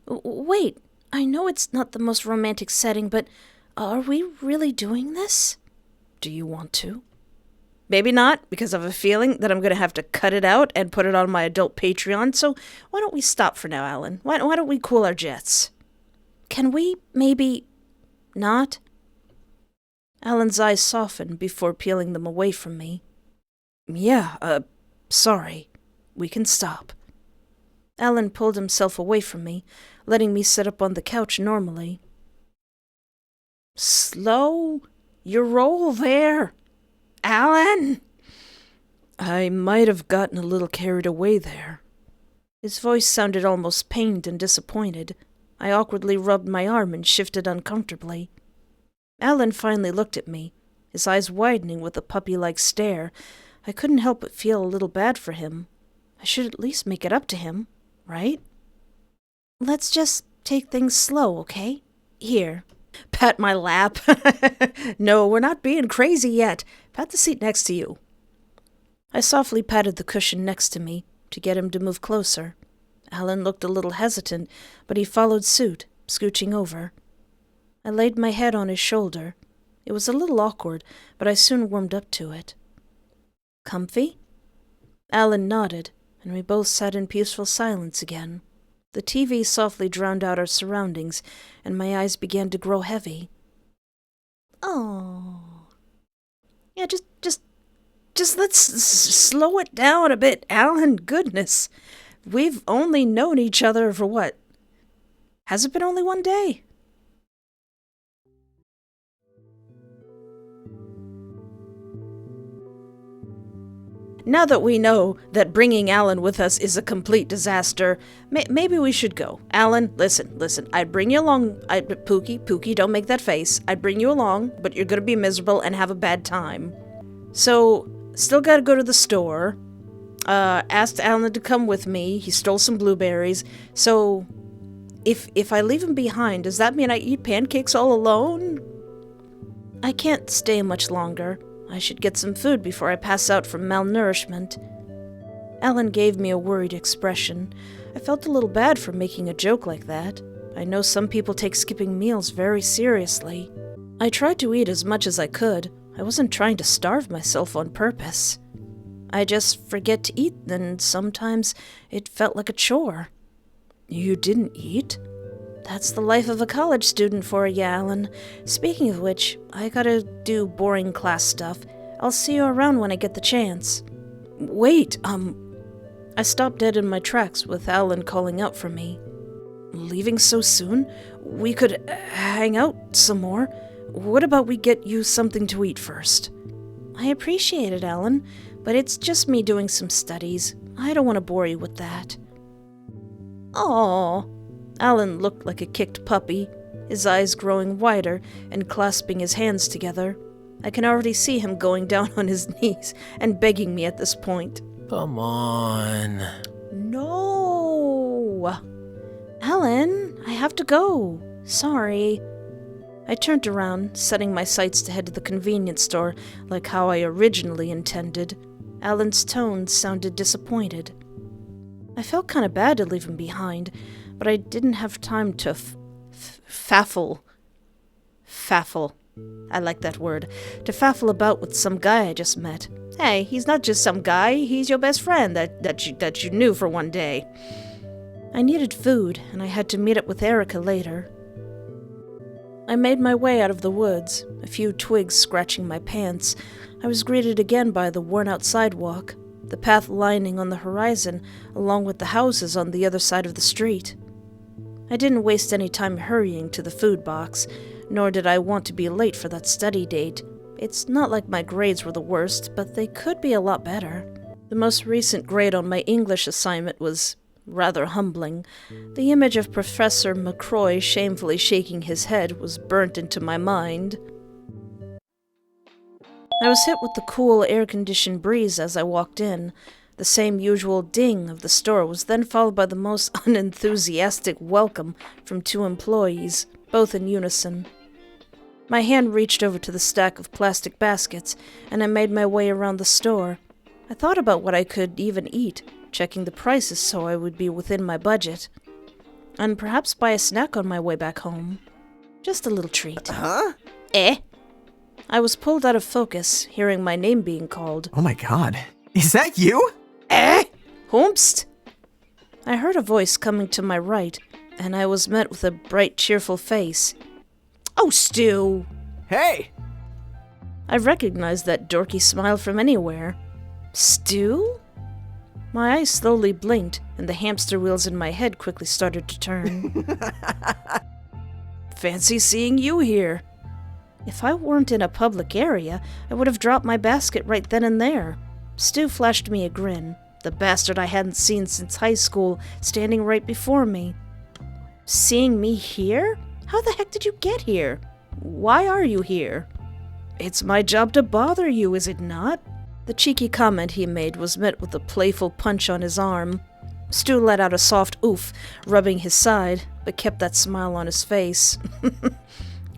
Wait, I know it's not the most romantic setting, but are we really doing this? Do you want to? Maybe not, because I have a feeling that I'm going to have to cut it out and put it on my adult Patreon, so why don't we stop for now, Alan? Why don't we cool our jets? Can we maybe not? Alan's eyes softened before peeling them away from me. Yeah, sorry. We can stop. Alan pulled himself away from me, letting me sit up on the couch normally. Slow your roll there, Alan! I might have gotten a little carried away there. His voice sounded almost pained and disappointed. I awkwardly rubbed my arm and shifted uncomfortably. Alan finally looked at me, his eyes widening with a puppy-like stare. I couldn't help but feel a little bad for him. I should at least make it up to him, right? Let's just take things slow, okay? Here. Pat my lap. No, we're not being crazy yet. Pat the seat next to you. I softly patted the cushion next to me to get him to move closer. Alan looked a little hesitant, but he followed suit, scooching over. I laid my head on his shoulder. It was a little awkward, but I soon warmed up to it. Comfy? Alan nodded, and we both sat in peaceful silence again. The TV softly drowned out our surroundings, and my eyes began to grow heavy. Oh. Yeah, just let's slow it down a bit, Alan. Goodness. We've only known each other for what? Has it been only one day? Now that we know that bringing Alan with us is a complete disaster, maybe we should go. Alan, listen, I'd bring you along. Pookie, don't make that face. I'd bring you along, but you're gonna be miserable and have a bad time. So, still gotta go to the store. Asked Alan to come with me. He stole some blueberries. So, if I leave him behind, does that mean I eat pancakes all alone? I can't stay much longer. I should get some food before I pass out from malnourishment. Alan gave me a worried expression. I felt a little bad for making a joke like that. I know some people take skipping meals very seriously. I tried to eat as much as I could. I wasn't trying to starve myself on purpose. I just forget to eat, and sometimes it felt like a chore. You didn't eat? That's the life of a college student for you, Alan. Speaking of which, I gotta do boring class stuff. I'll see you around when I get the chance. Wait, I stopped dead in my tracks with Alan calling out for me. Leaving so soon? We could hang out some more. What about we get you something to eat first? I appreciate it, Alan, but it's just me doing some studies. I don't want to bore you with that. Aww. Alan looked like a kicked puppy, his eyes growing wider and clasping his hands together. I can already see him going down on his knees and begging me at this point. Come on. No! Alan, I have to go. Sorry. I turned around, setting my sights to head to the convenience store like how I originally intended. Alan's tone sounded disappointed. I felt kind of bad to leave him behind, but I didn't have time to faffle. I like that word. To faffle about with some guy I just met. Hey, he's not just some guy, he's your best friend that you knew for one day. I needed food, and I had to meet up with Erica later. I made my way out of the woods, a few twigs scratching my pants. I was greeted again by the worn-out sidewalk, the path lining on the horizon, along with the houses on the other side of the street. I didn't waste any time hurrying to the food box, nor did I want to be late for that study date. It's not like my grades were the worst, but they could be a lot better. The most recent grade on my English assignment was rather humbling. The image of Professor McCroy shamefully shaking his head was burnt into my mind. I was hit with the cool, air-conditioned breeze as I walked in. The same usual ding of the store was then followed by the most unenthusiastic welcome from 2 employees, both in unison. My hand reached over to the stack of plastic baskets, and I made my way around the store. I thought about what I could even eat, checking the prices so I would be within my budget, and perhaps buy a snack on my way back home. Just a little treat. Huh? Eh? I was pulled out of focus, hearing my name being called. Oh my god. Is that you? Eh? Whomst? I heard a voice coming to my right, and I was met with a bright, cheerful face. Oh, Stu! Hey! I recognized that dorky smile from anywhere. Stu? My eyes slowly blinked, and the hamster wheels in my head quickly started to turn. Fancy seeing you here. If I weren't in a public area, I would have dropped my basket right then and there. Stu flashed me a grin, the bastard I hadn't seen since high school, standing right before me. Seeing me here? How the heck did you get here? Why are you here? It's my job to bother you, is it not? The cheeky comment he made was met with a playful punch on his arm. Stu let out a soft oof, rubbing his side, but kept that smile on his face.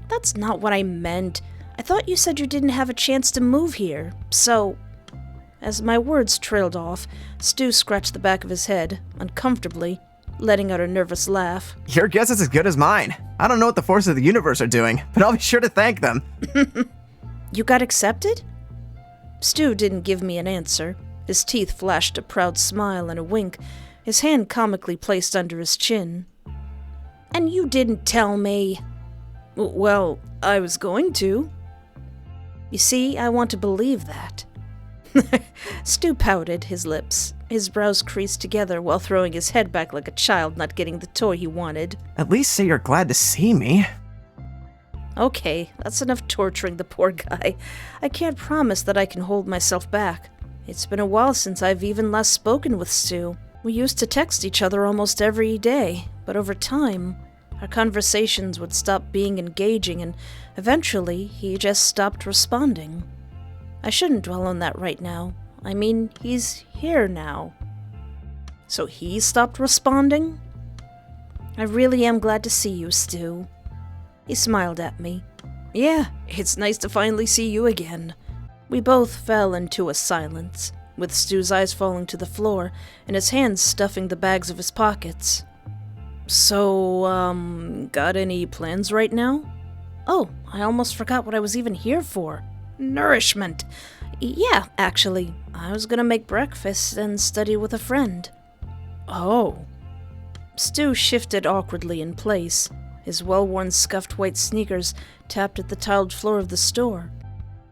That's not what I meant. I thought you said you didn't have a chance to move here, so... As my words trailed off, Stu scratched the back of his head, uncomfortably, letting out a nervous laugh. Your guess is as good as mine. I don't know what the forces of the universe are doing, but I'll be sure to thank them. You got accepted? Stu didn't give me an answer. His teeth flashed a proud smile and a wink, his hand comically placed under his chin. And you didn't tell me. Well, I was going to. You see, I want to believe that. Stu pouted his lips. His brows creased together while throwing his head back like a child not getting the toy he wanted. At least say you're glad to see me. Okay, that's enough torturing the poor guy. I can't promise that I can hold myself back. It's been a while since I've even last spoken with Stu. We used to text each other almost every day, but over time, our conversations would stop being engaging, and eventually he just stopped responding. I shouldn't dwell on that right now. I mean, he's here now. So he stopped responding? I really am glad to see you, Stu. He smiled at me. Yeah, it's nice to finally see you again. We both fell into a silence, with Stu's eyes falling to the floor and his hands stuffing the bags of his pockets. So, got any plans right now? Oh, I almost forgot what I was even here for. Nourishment. Yeah, actually, I was gonna make breakfast and study with a friend. Oh. Stu shifted awkwardly in place. His well-worn scuffed white sneakers tapped at the tiled floor of the store.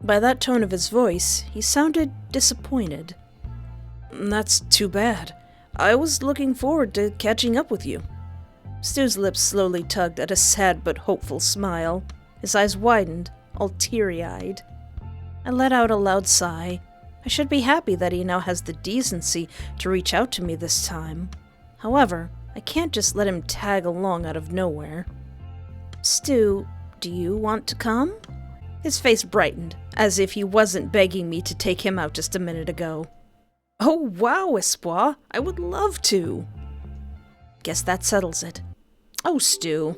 By that tone of his voice, he sounded disappointed. That's too bad. I was looking forward to catching up with you. Stu's lips slowly tugged at a sad but hopeful smile. His eyes widened, all teary-eyed. I let out a loud sigh. I should be happy that he now has the decency to reach out to me this time. However, I can't just let him tag along out of nowhere. Stu, do you want to come? His face brightened, as if he wasn't begging me to take him out just a minute ago. Oh, wow, Espoir. I would love to. Guess that settles it. Oh, Stu.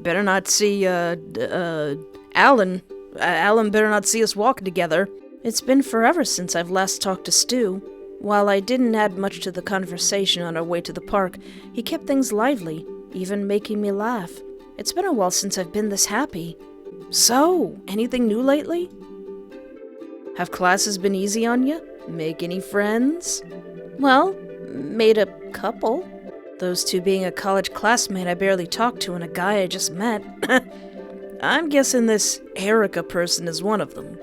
Better not see, Alan. Alan better not see us walking together. It's been forever since I've last talked to Stu. While I didn't add much to the conversation on our way to the park, he kept things lively, even making me laugh. It's been a while since I've been this happy. So, anything new lately? Have classes been easy on you? Make any friends? Well, made a couple. Those two being a college classmate I barely talked to and a guy I just met. I'm guessing this Erica person is one of them.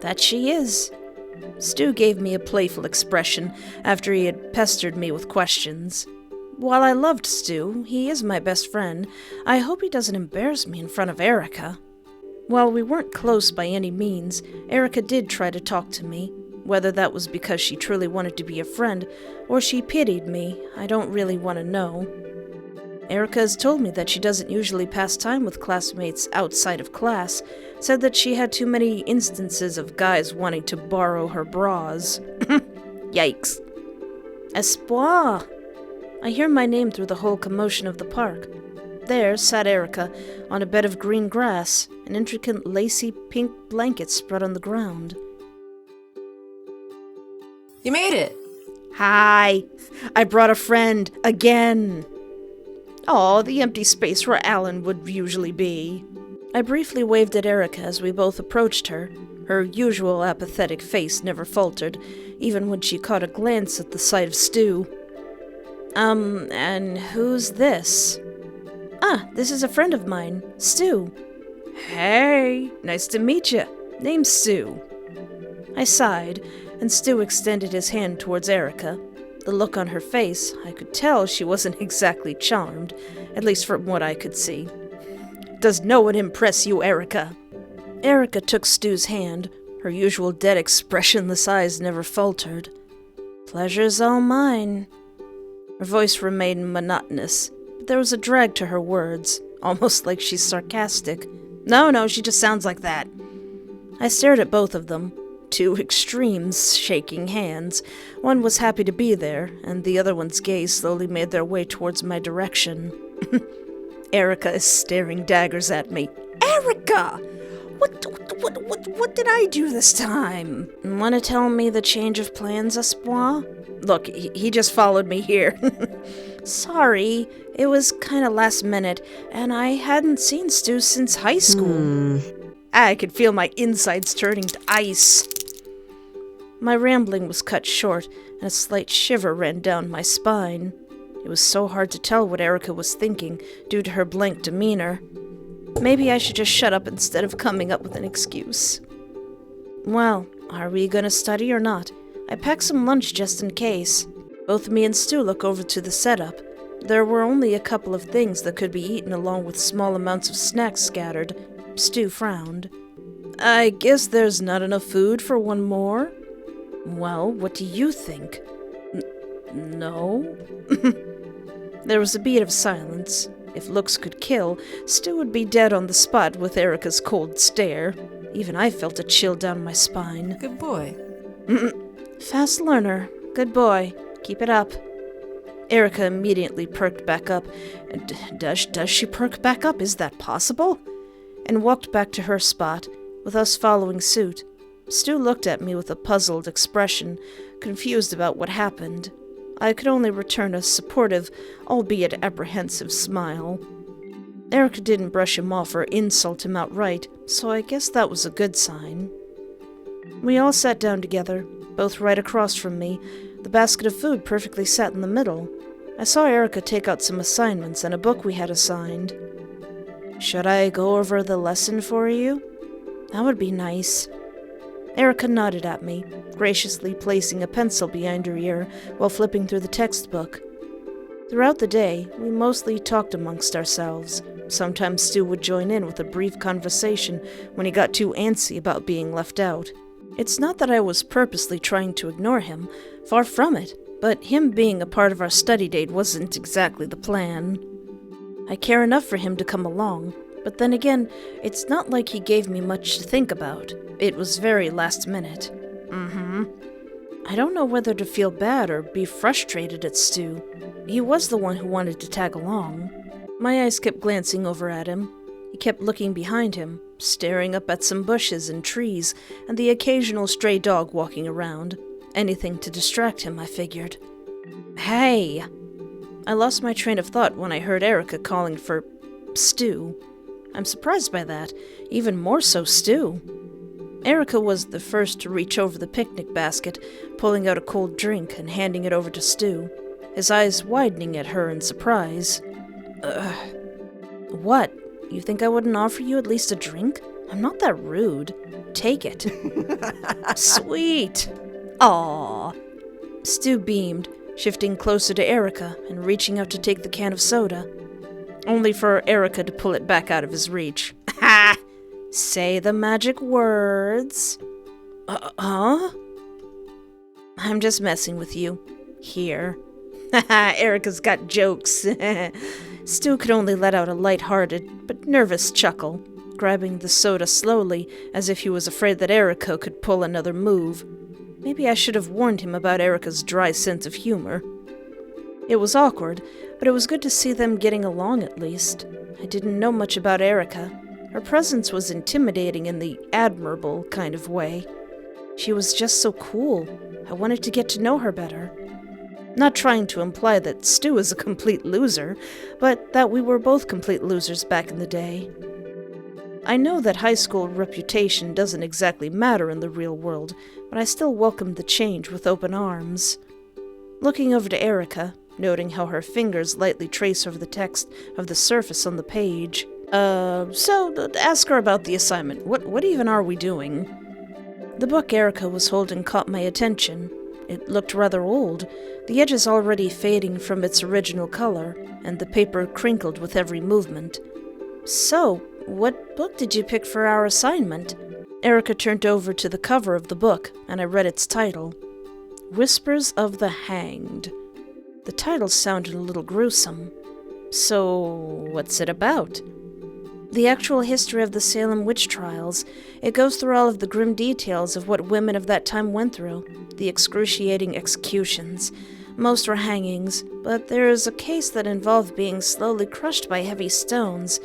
That she is. Stu gave me a playful expression after he had pestered me with questions. While I loved Stu, he is my best friend. I hope he doesn't embarrass me in front of Erica. While we weren't close by any means, Erica did try to talk to me. Whether that was because she truly wanted to be a friend, or she pitied me, I don't really want to know. Erica has told me that she doesn't usually pass time with classmates outside of class, said that she had too many instances of guys wanting to borrow her bras. Yikes. Espoir! I hear my name through the whole commotion of the park. There sat Erica, on a bed of green grass, an intricate lacy pink blanket spread on the ground. You made it! Hi! I brought a friend, again! Aw, the empty space where Alan would usually be. I briefly waved at Erica as we both approached her. Her usual apathetic face never faltered, even when she caught a glance at the sight of Stu. And who's this? Ah, this is a friend of mine, Stu. Hey, nice to meet you. Name's Stu. I sighed, and Stu extended his hand towards Erica. The look on her face, I could tell she wasn't exactly charmed, at least from what I could see. Does no one impress you, Erica? Erica took Stu's hand. Her usual dead expressionless eyes never faltered. Pleasure's all mine. Her voice remained monotonous, but there was a drag to her words, almost like she's sarcastic. No, she just sounds like that. I stared at both of them. Two extremes shaking hands. One was happy to be there, and the other one's gaze slowly made their way towards my direction. Erica is staring daggers at me. Erica! What did I do this time? Want to tell me the change of plans, Espoir? Look, he just followed me here. Sorry, it was kind of last minute, and I hadn't seen Stu since high school. I could feel my insides turning to ice. My rambling was cut short, and a slight shiver ran down my spine. It was so hard to tell what Erica was thinking, due to her blank demeanor. Maybe I should just shut up instead of coming up with an excuse. Well, are we gonna study or not? I packed some lunch just in case. Both me and Stu look over to the setup. There were only a couple of things that could be eaten along with small amounts of snacks scattered. Stu frowned. I guess there's not enough food for one more? Well, what do you think? No? There was a beat of silence. If looks could kill, Stu would be dead on the spot with Erica's cold stare. Even I felt a chill down my spine. Good boy. Fast learner. Good boy. Keep it up. Erica immediately perked back up. Does she perk back up? Is that possible? And walked back to her spot, with us following suit. Stu looked at me with a puzzled expression, confused about what happened. I could only return a supportive, albeit apprehensive smile. Erica didn't brush him off or insult him outright, so I guess that was a good sign. We all sat down together, both right across from me. The basket of food perfectly sat in the middle. I saw Erica take out some assignments and a book we had assigned. Should I go over the lesson for you? That would be nice. Erica nodded at me, graciously placing a pencil behind her ear while flipping through the textbook. Throughout the day, we mostly talked amongst ourselves. Sometimes Stu would join in with a brief conversation when he got too antsy about being left out. It's not that I was purposely trying to ignore him, far from it, but him being a part of our study date wasn't exactly the plan. I care enough for him to come along, but then again, it's not like he gave me much to think about. It was very last minute. I don't know whether to feel bad or be frustrated at Stu. He was the one who wanted to tag along. My eyes kept glancing over at him. He kept looking behind him, staring up at some bushes and trees, and the occasional stray dog walking around. Anything to distract him, I figured. Hey! I lost my train of thought when I heard Erica calling for Stu. I'm surprised by that, even more so Stu. Erica was the first to reach over the picnic basket, pulling out a cold drink and handing it over to Stu, his eyes widening at her in surprise. What? You think I wouldn't offer you at least a drink? I'm not that rude. Take it. Sweet. Aww. Stu beamed, shifting closer to Erica and reaching out to take the can of soda, only for Erica to pull it back out of his reach. Ha! Say the magic words. Huh? I'm just messing with you. Here. Haha, Erica's got jokes. Stu could only let out a light-hearted but nervous chuckle, grabbing the soda slowly as if he was afraid that Erica could pull another move. Maybe I should have warned him about Erica's dry sense of humor. It was awkward, but it was good to see them getting along at least. I didn't know much about Erica. Her presence was intimidating in the admirable kind of way. She was just so cool. I wanted to get to know her better. Not trying to imply that Stu is a complete loser, but that we were both complete losers back in the day. I know that high school reputation doesn't exactly matter in the real world, but I still welcomed the change with open arms. Looking over to Erica, noting how her fingers lightly trace over the text of the surface on the page. So ask her about the assignment. What even are we doing? The book Erica was holding caught my attention. It looked rather old, the edges already fading from its original color, and the paper crinkled with every movement. So, what book did you pick for our assignment? Erica turned over to the cover of the book, and I read its title. Whispers of the Hanged. The title sounded a little gruesome. So, what's it about? The actual history of the Salem witch trials. It goes through all of the grim details of what women of that time went through. The excruciating executions. Most were hangings, but there is a case that involved being slowly crushed by heavy stones.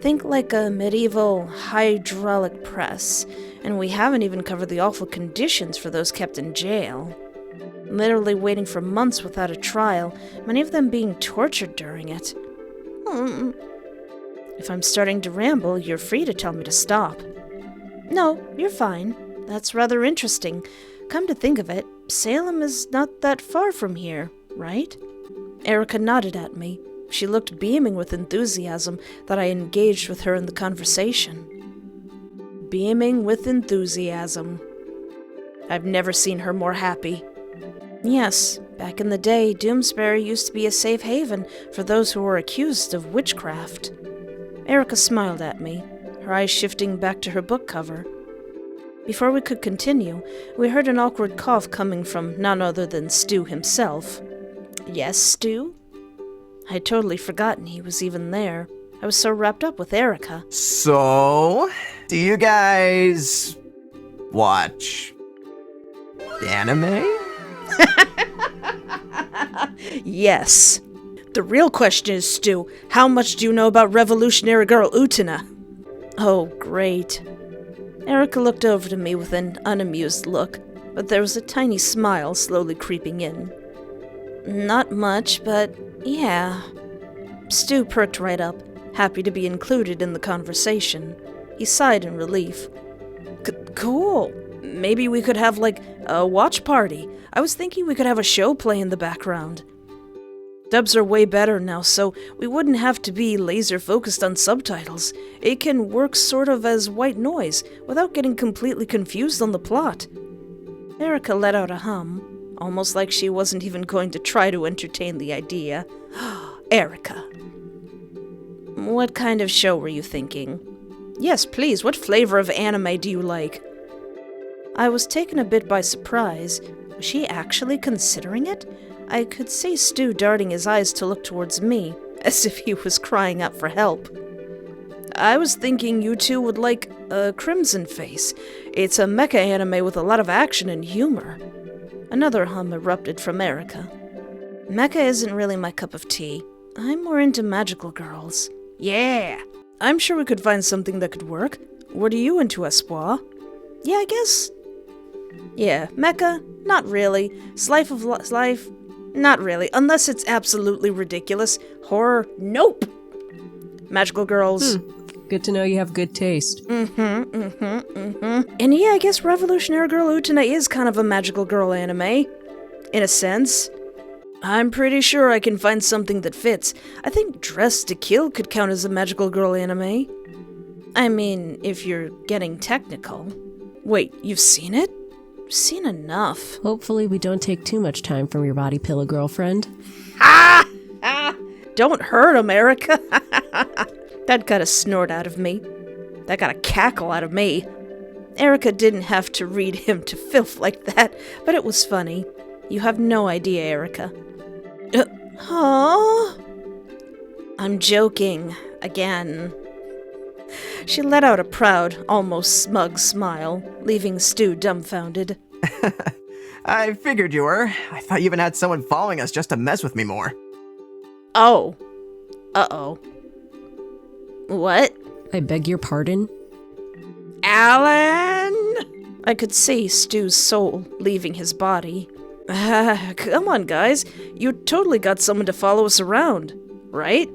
Think like a medieval hydraulic press, and we haven't even covered the awful conditions for those kept in jail. Literally waiting for months without a trial, many of them being tortured during it. If I'm starting to ramble, you're free to tell me to stop. No, you're fine. That's rather interesting. Come to think of it, Salem is not that far from here, right? Erica nodded at me. She looked beaming with enthusiasm that I engaged with her in the conversation. Beaming with enthusiasm. I've never seen her more happy. Yes, back in the day, Doomsbury used to be a safe haven for those who were accused of witchcraft. Erica smiled at me, her eyes shifting back to her book cover. Before we could continue, we heard an awkward cough coming from none other than Stu himself. Yes, Stu? I had totally forgotten he was even there. I was so wrapped up with Erica. So, do you guys watch anime? Yes. The real question is, Stu, how much do you know about revolutionary girl Utena? Oh, great. Erica looked over to me with an unamused look, but there was a tiny smile slowly creeping in. Not much, but yeah. Stu perked right up, happy to be included in the conversation. He sighed in relief. Cool. Maybe we could have, a watch party. I was thinking we could have a show play in the background. Dubs are way better now, so we wouldn't have to be laser-focused on subtitles. It can work sort of as white noise, without getting completely confused on the plot. Erica let out a hum, almost like she wasn't even going to try to entertain the idea. Erica. What kind of show were you thinking? Yes, please, what flavor of anime do you like? I was taken a bit by surprise. Was she actually considering it? I could see Stu darting his eyes to look towards me, as if he was crying out for help. I was thinking you two would like Crimson Face. It's a mecha anime with a lot of action and humor. Another hum erupted from Erica. Mecha isn't really my cup of tea. I'm more into magical girls. Yeah! I'm sure we could find something that could work. What are you into, Espoir? Yeah, I guess. Yeah, mecha? Not really. Slice of life? Not really, unless it's absolutely ridiculous. Horror? Nope! Magical girls? Good to know you have good taste. And yeah, I guess Revolutionary Girl Utena is kind of a magical girl anime. In a sense. I'm pretty sure I can find something that fits. I think Dress to Kill could count as a magical girl anime. I mean, if you're getting technical. Wait, you've seen it? I've seen enough. Hopefully we don't take too much time from your body pillow girlfriend. Ah! Ah! Don't hurt him, Erica. That got a snort out of me. That got a cackle out of me. Erica didn't have to read him to filth like that, but it was funny. You have no idea, Erica. Huh? I'm joking. Again. She let out a proud, almost smug smile, leaving Stu dumbfounded. I figured you were. I thought you even had someone following us just to mess with me more. Oh. Uh-oh. What? I beg your pardon? Alan! I could see Stu's soul leaving his body. Come on, guys. You totally got someone to follow us around, right?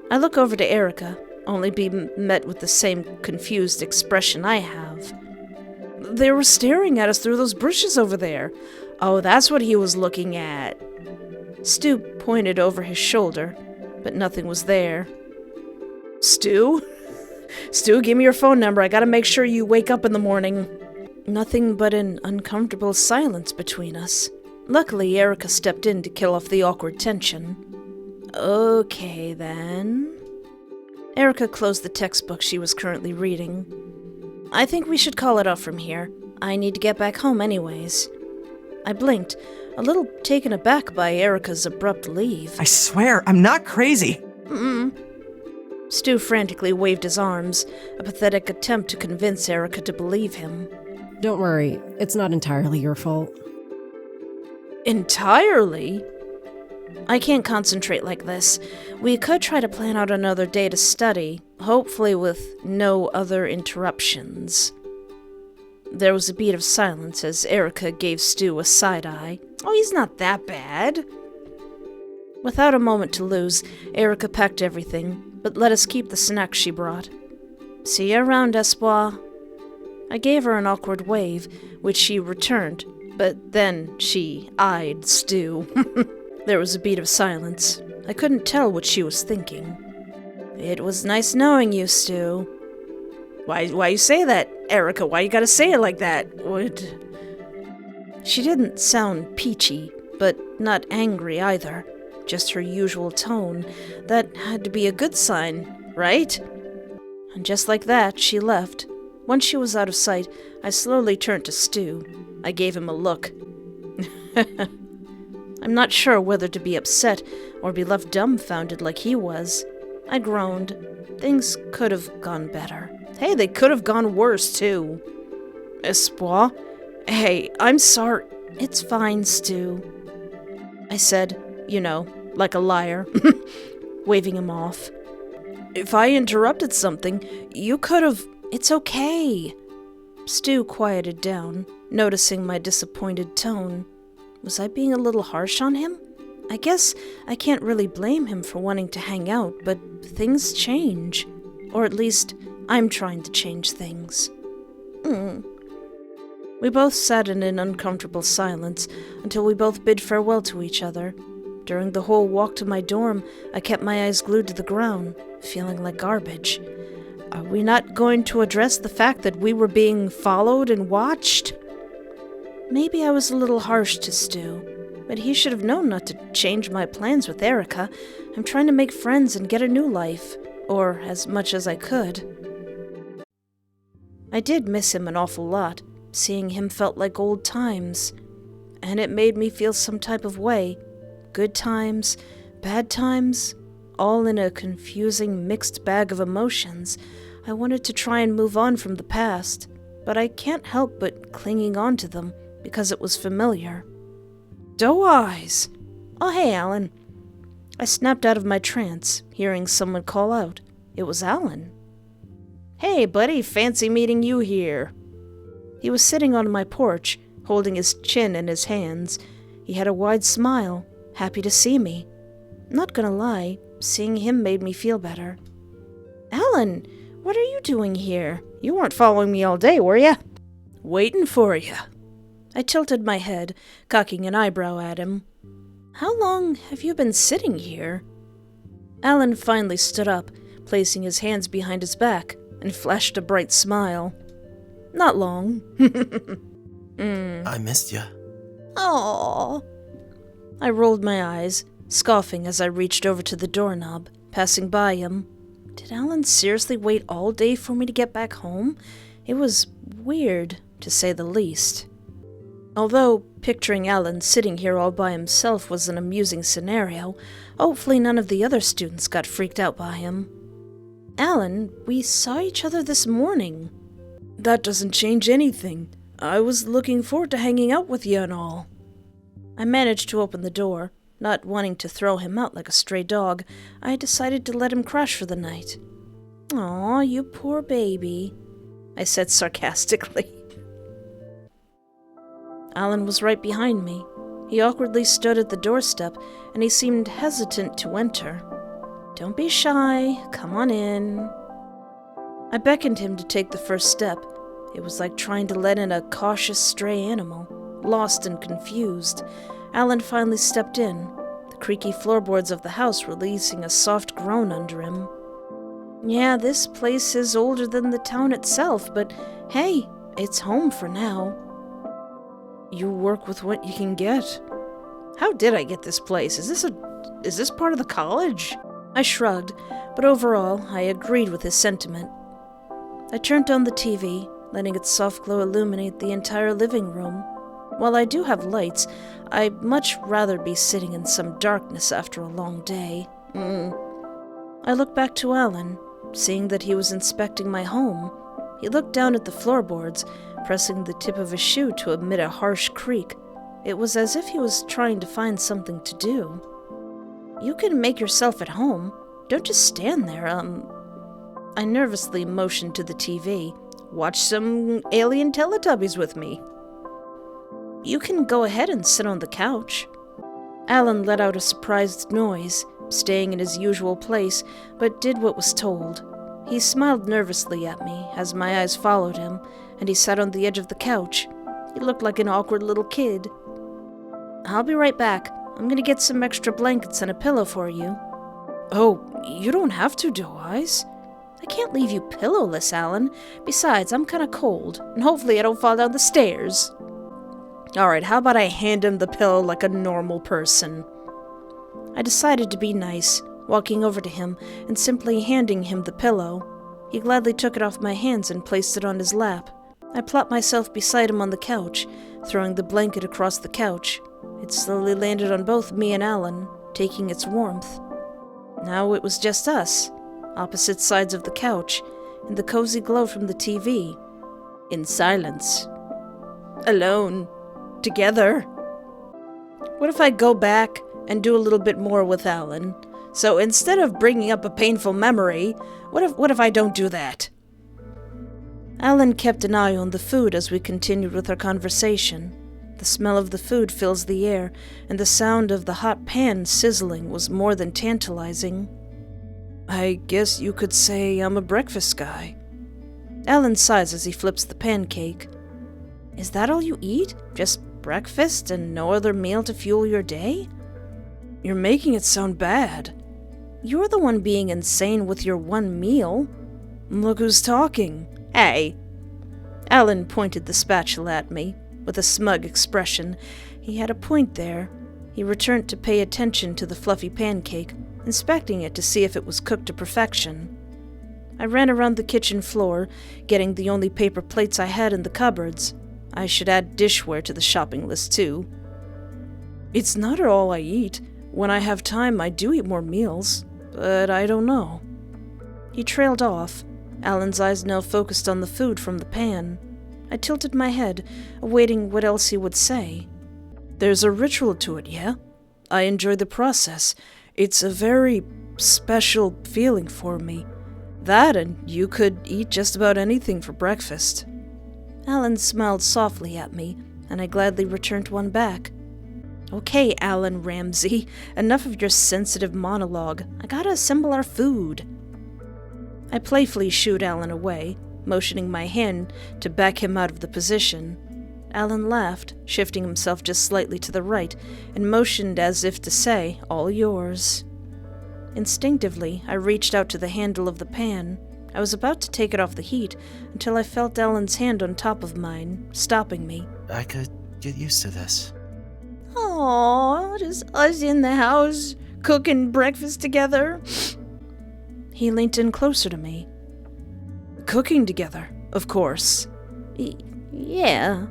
I look over to Erica, only be met with the same confused expression I have. They were staring at us through those bushes over there. Oh, that's what he was looking at. Stu pointed over his shoulder, but nothing was there. Stu? Stu, give me your phone number. I gotta make sure you wake up in the morning. Nothing but an uncomfortable silence between us. Luckily, Erica stepped in to kill off the awkward tension. Okay, then. Erica closed the textbook she was currently reading. I think we should call it off from here. I need to get back home anyways. I blinked, a little taken aback by Erica's abrupt leave. I swear, I'm not crazy. Stu frantically waved his arms, a pathetic attempt to convince Erica to believe him. Don't worry, it's not entirely your fault. Entirely? I can't concentrate like this. We could try to plan out another day to study, hopefully with no other interruptions. There was a beat of silence as Erica gave Stu a side-eye. Oh, he's not that bad. Without a moment to lose, Erica packed everything, but let us keep the snacks she brought. See you around, Espoir. I gave her an awkward wave, which she returned, but then she eyed Stu. There was a beat of silence. I couldn't tell what she was thinking. It was nice knowing you, Stu. Why you say that, Erica? Why you gotta say it like that? She didn't sound peachy, but not angry either. Just her usual tone. That had to be a good sign, right? And just like that, she left. Once she was out of sight, I slowly turned to Stu. I gave him a look. I'm not sure whether to be upset or be left dumbfounded like he was. I groaned. Things could have gone better. Hey, they could have gone worse, too. Espoir? Hey, I'm sorry. It's fine, Stu. I said, like a liar, waving him off. If I interrupted something, you could have... It's okay. Stu quieted down, noticing my disappointed tone. Was I being a little harsh on him? I guess I can't really blame him for wanting to hang out, but things change. Or at least, I'm trying to change things. We both sat in an uncomfortable silence until we both bid farewell to each other. During the whole walk to my dorm, I kept my eyes glued to the ground, feeling like garbage. Are we not going to address the fact that we were being followed and watched? Maybe I was a little harsh to Stu, but he should have known not to change my plans with Erica. I'm trying to make friends and get a new life, or as much as I could. I did miss him an awful lot. Seeing him felt like old times, and it made me feel some type of way. Good times, bad times, all in a confusing mixed bag of emotions. I wanted to try and move on from the past, but I can't help but clinging on to them because it was familiar. Doe eyes! Oh, hey, Alan. I snapped out of my trance, hearing someone call out. It was Alan. Hey, buddy, fancy meeting you here. He was sitting on my porch, holding his chin in his hands. He had a wide smile, happy to see me. Not gonna lie, seeing him made me feel better. Alan, what are you doing here? You weren't following me all day, were ya? Waiting for ya. I tilted my head, cocking an eyebrow at him. How long have you been sitting here? Alan finally stood up, placing his hands behind his back, and flashed a bright smile. Not long. I missed you. Aww. I rolled my eyes, scoffing as I reached over to the doorknob, passing by him. Did Alan seriously wait all day for me to get back home? It was weird, to say the least. Although picturing Alan sitting here all by himself was an amusing scenario, hopefully none of the other students got freaked out by him. Alan, we saw each other this morning. That doesn't change anything. I was looking forward to hanging out with you and all. I managed to open the door. Not wanting to throw him out like a stray dog, I decided to let him crash for the night. Aw, you poor baby, I said sarcastically. Alan was right behind me. He awkwardly stood at the doorstep, and he seemed hesitant to enter. Don't be shy, come on in. I beckoned him to take the first step. It was like trying to let in a cautious stray animal, lost and confused. Alan finally stepped in, the creaky floorboards of the house releasing a soft groan under him. Yeah, this place is older than the town itself, but hey, it's home for now. You work with what you can get. How did I get this place? Is this part of the college? I shrugged, but overall, I agreed with his sentiment. I turned on the TV, letting its soft glow illuminate the entire living room. While I do have lights, I'd much rather be sitting in some darkness after a long day. I looked back to Alan, seeing that he was inspecting my home. He looked down at the floorboards, pressing the tip of his shoe to emit a harsh creak. It was as if he was trying to find something to do. You can make yourself at home. Don't just stand there, I nervously motioned to the TV. Watch some alien Teletubbies with me. You can go ahead and sit on the couch. Alan let out a surprised noise, staying in his usual place, but did what was told. He smiled nervously at me as my eyes followed him, and he sat on the edge of the couch. He looked like an awkward little kid. I'll be right back. I'm gonna get some extra blankets and a pillow for you. Oh, you don't have to, Doe Eyes. I can't leave you pillowless, Alan. Besides, I'm kinda cold, and hopefully I don't fall down the stairs. Alright, how about I hand him the pillow like a normal person? I decided to be nice, walking over to him and simply handing him the pillow. He gladly took it off my hands and placed it on his lap. I plopped myself beside him on the couch, throwing the blanket across the couch. It slowly landed on both me and Alan, taking its warmth. Now it was just us, opposite sides of the couch, in the cozy glow from the TV. In silence. Alone. Together. What if I go back and do a little bit more with Alan? So instead of bringing up a painful memory, what if I don't do that? Alan kept an eye on the food as we continued with our conversation. The smell of the food fills the air, and the sound of the hot pan sizzling was more than tantalizing. I guess you could say I'm a breakfast guy. Alan sighs as he flips the pancake. Is that all you eat? Just breakfast and no other meal to fuel your day? You're making it sound bad. You're the one being insane with your one meal. Look who's talking. Hey. Alan pointed the spatula at me, with a smug expression. He had a point there. He returned to pay attention to the fluffy pancake, inspecting it to see if it was cooked to perfection. I ran around the kitchen floor, getting the only paper plates I had in the cupboards. I should add dishware to the shopping list, too. It's not all I eat. When I have time, I do eat more meals, but I don't know. He trailed off, Alan's eyes now focused on the food from the pan. I tilted my head, awaiting what else he would say. There's a ritual to it, yeah? I enjoy the process. It's a very special feeling for me. That, and you could eat just about anything for breakfast. Alan smiled softly at me, and I gladly returned one back. Okay, Alan Ramsey, enough of your sensitive monologue. I gotta assemble our food. I playfully shooed Alan away, motioning my hand to back him out of the position. Alan laughed, shifting himself just slightly to the right, and motioned as if to say, "All yours." Instinctively, I reached out to the handle of the pan. I was about to take it off the heat until I felt Alan's hand on top of mine, stopping me. I could get used to this. Aww, just us in the house, cooking breakfast together. He leaned in closer to me. Cooking together, of course. Yeah.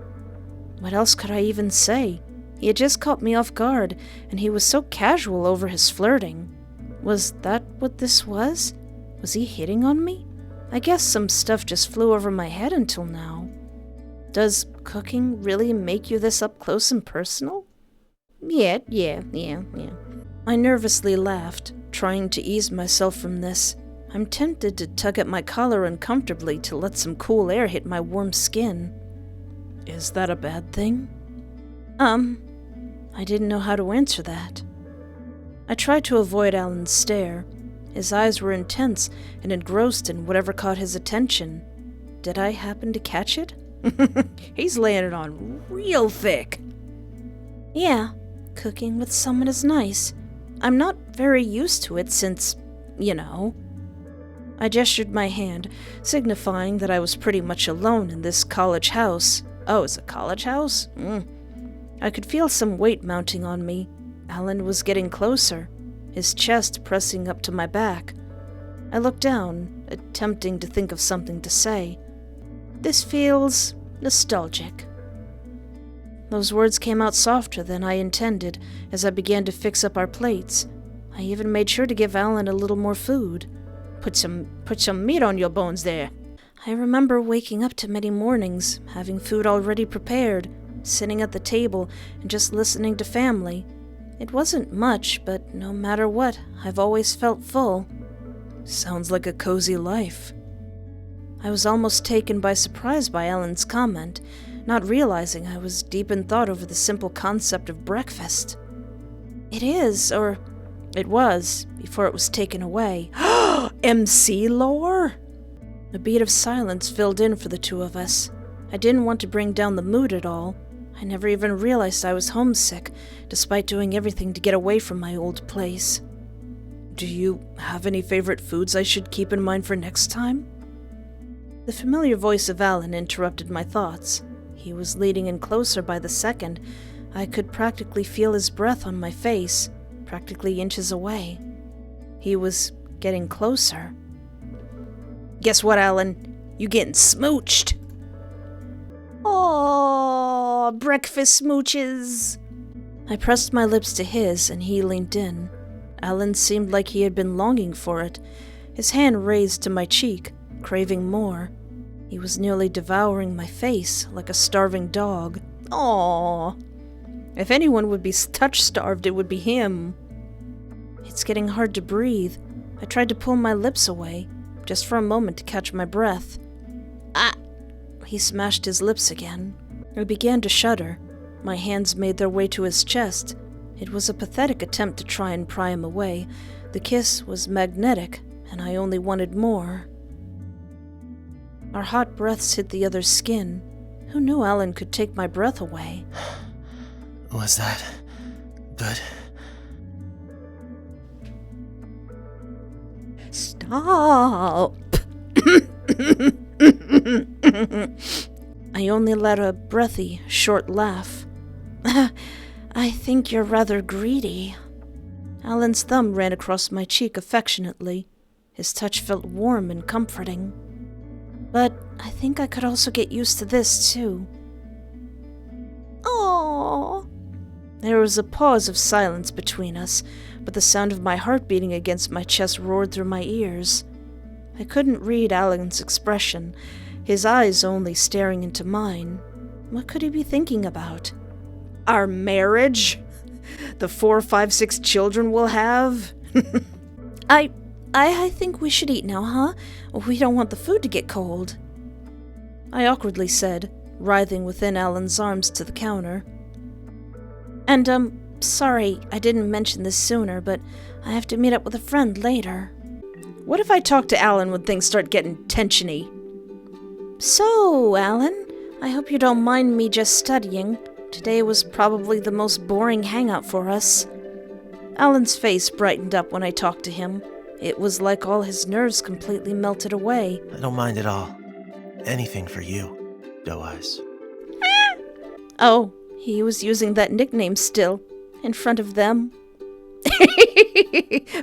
What else could I even say? He had just caught me off guard, and he was so casual over his flirting. Was that what this was? Was he hitting on me? I guess some stuff just flew over my head until now. Does cooking really make you this up close and personal? Yeah. I nervously laughed, trying to ease myself from this. I'm tempted to tug at my collar uncomfortably to let some cool air hit my warm skin. Is that a bad thing? I didn't know how to answer that. I tried to avoid Alan's stare. His eyes were intense and engrossed in whatever caught his attention. Did I happen to catch it? He's laying it on real thick. Yeah, cooking with someone is nice. I'm not very used to it since, I gestured my hand, signifying that I was pretty much alone in this college house. Oh, it's a college house? I could feel some weight mounting on me. Alan was getting closer, his chest pressing up to my back. I looked down, attempting to think of something to say. This feels nostalgic. Those words came out softer than I intended as I began to fix up our plates. I even made sure to give Alan a little more food. Put some meat on your bones there. I remember waking up to many mornings, having food already prepared, sitting at the table and just listening to family. It wasn't much, but no matter what, I've always felt full. Sounds like a cozy life. I was almost taken by surprise by Alan's comment, not realizing I was deep in thought over the simple concept of breakfast. It is, or it was, before it was taken away. MC lore? A beat of silence filled in for the two of us. I didn't want to bring down the mood at all. I never even realized I was homesick, despite doing everything to get away from my old place. Do you have any favorite foods I should keep in mind for next time? The familiar voice of Alan interrupted my thoughts. He was leading in closer by the second. I could practically feel his breath on my face, practically inches away. He was getting closer. Guess what, Alan? You getting smooched. Aww, breakfast smooches. I pressed my lips to his, and he leaned in. Alan seemed like he had been longing for it, his hand raised to my cheek, craving more. He was nearly devouring my face like a starving dog. Aww. If anyone would be touch-starved, it would be him. It's getting hard to breathe. I tried to pull my lips away, just for a moment to catch my breath. Ah! He smashed his lips again. I began to shudder. My hands made their way to his chest. It was a pathetic attempt to try and pry him away. The kiss was magnetic, and I only wanted more. Our hot breaths hit the other's skin. Who knew Alan could take my breath away? Was that good? Stop! I only let a breathy, short laugh. I think you're rather greedy. Alan's thumb ran across my cheek affectionately. His touch felt warm and comforting. But I think I could also get used to this, too. Aww. There was a pause of silence between us, but the sound of my heart beating against my chest roared through my ears. I couldn't read Alan's expression, his eyes only staring into mine. What could he be thinking about? Our marriage? The 4, 5, 6 children we'll have? I think we should eat now, huh? We don't want the food to get cold. I awkwardly said, writhing within Alan's arms to the counter. And, sorry I didn't mention this sooner, but I have to meet up with a friend later. What if I talk to Alan when things start getting tensiony? So, Alan, I hope you don't mind me just studying. Today was probably the most boring hangout for us. Alan's face brightened up when I talked to him. It was like all his nerves completely melted away. I don't mind at all. Anything for you, Doe Eyes. Oh, he was using that nickname still, in front of them.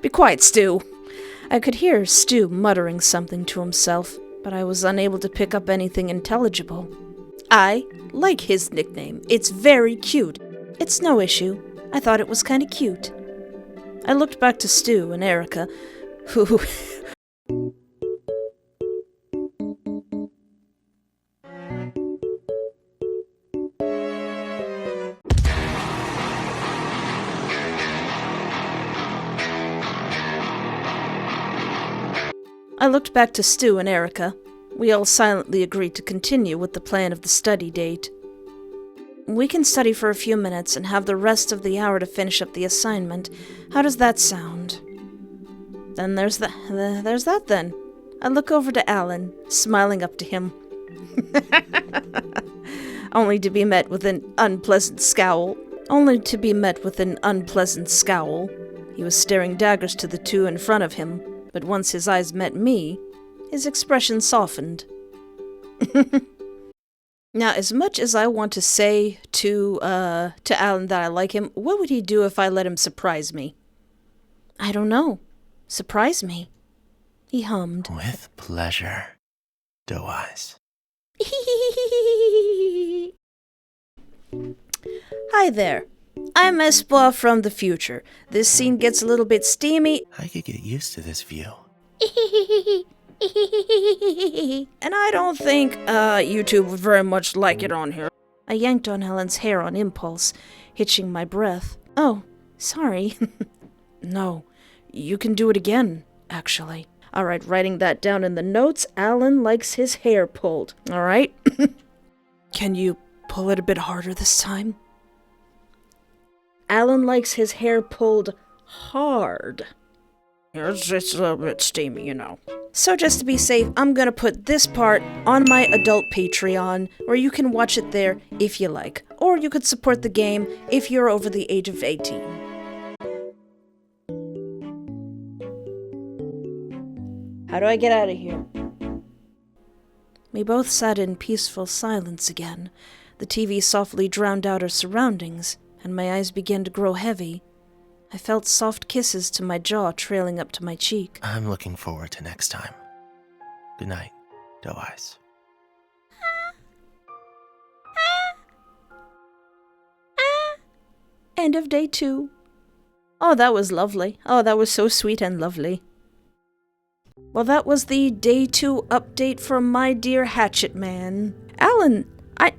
Be quiet, Stu. I could hear Stu muttering something to himself, but I was unable to pick up anything intelligible. I like his nickname. It's very cute. It's no issue. I thought it was kind of cute. I looked back to Stu and Erica, who... I looked back to Stu and Erica. We all silently agreed to continue with the plan of the study date. We can study for a few minutes and have the rest of the hour to finish up the assignment. How does that sound? Then there's that then. I look over to Alan, smiling up to him. Only to be met with an unpleasant scowl. He was staring daggers to the two in front of him, but once his eyes met me, his expression softened. Now, as much as I want to say to Alan that I like him, what would he do if I let him surprise me? I don't know. Surprise me. He hummed. With pleasure, Doe Eyes. Hi there. I'm Espoir from the future. This scene gets a little bit steamy. I could get used to this view. And I don't think YouTube would very much like it on here. I yanked on Helen's hair on impulse, hitching my breath. Oh, sorry. No, you can do it again, actually. Alright, writing that down in the notes. Alan likes his hair pulled. Alright? Can you pull it a bit harder this time? Alan likes his hair pulled hard. It's a little bit steamy, you know. So just to be safe, I'm gonna put this part on my adult Patreon, where you can watch it there if you like. Or you could support the game if you're over the age of 18. How do I get out of here? We both sat in peaceful silence again. The TV softly drowned out our surroundings, and my eyes began to grow heavy. I felt soft kisses to my jaw trailing up to my cheek. I'm looking forward to next time. Good night, Doe Eyes. End of day 2. Oh, that was lovely. Oh, that was so sweet and lovely. Well, that was the day 2 update from my dear Hatchet man. Alan, I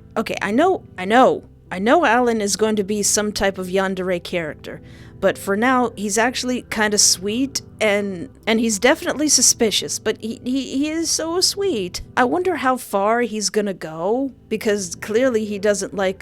know Alan is going to be some type of yandere character, but for now, he's actually kind of sweet, and he's definitely suspicious, but he is so sweet. I wonder how far he's gonna go, because clearly he doesn't like,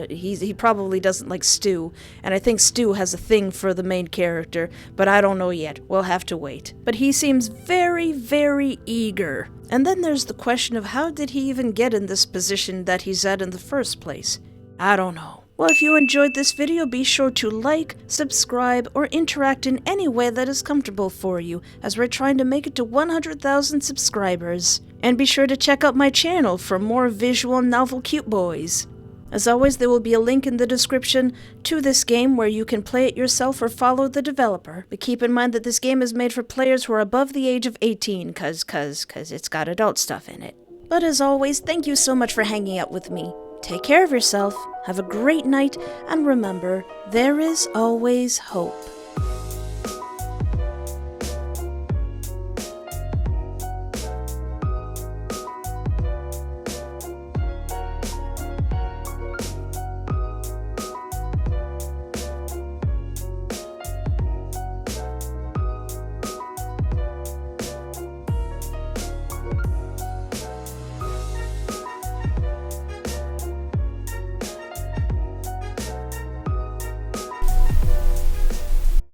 he probably doesn't like Stu, and I think Stu has a thing for the main character, but I don't know yet. We'll have to wait. But he seems very, very eager. And then there's the question of how did he even get in this position that he's at in the first place? I don't know. Well, if you enjoyed this video, be sure to like, subscribe, or interact in any way that is comfortable for you, as we're trying to make it to 100,000 subscribers. And be sure to check out my channel for more visual novel cute boys. As always, there will be a link in the description to this game where you can play it yourself or follow the developer. But keep in mind that this game is made for players who are above the age of 18, cause it's got adult stuff in it. But as always, thank you so much for hanging out with me. Take care of yourself, have a great night, and remember, there is always hope.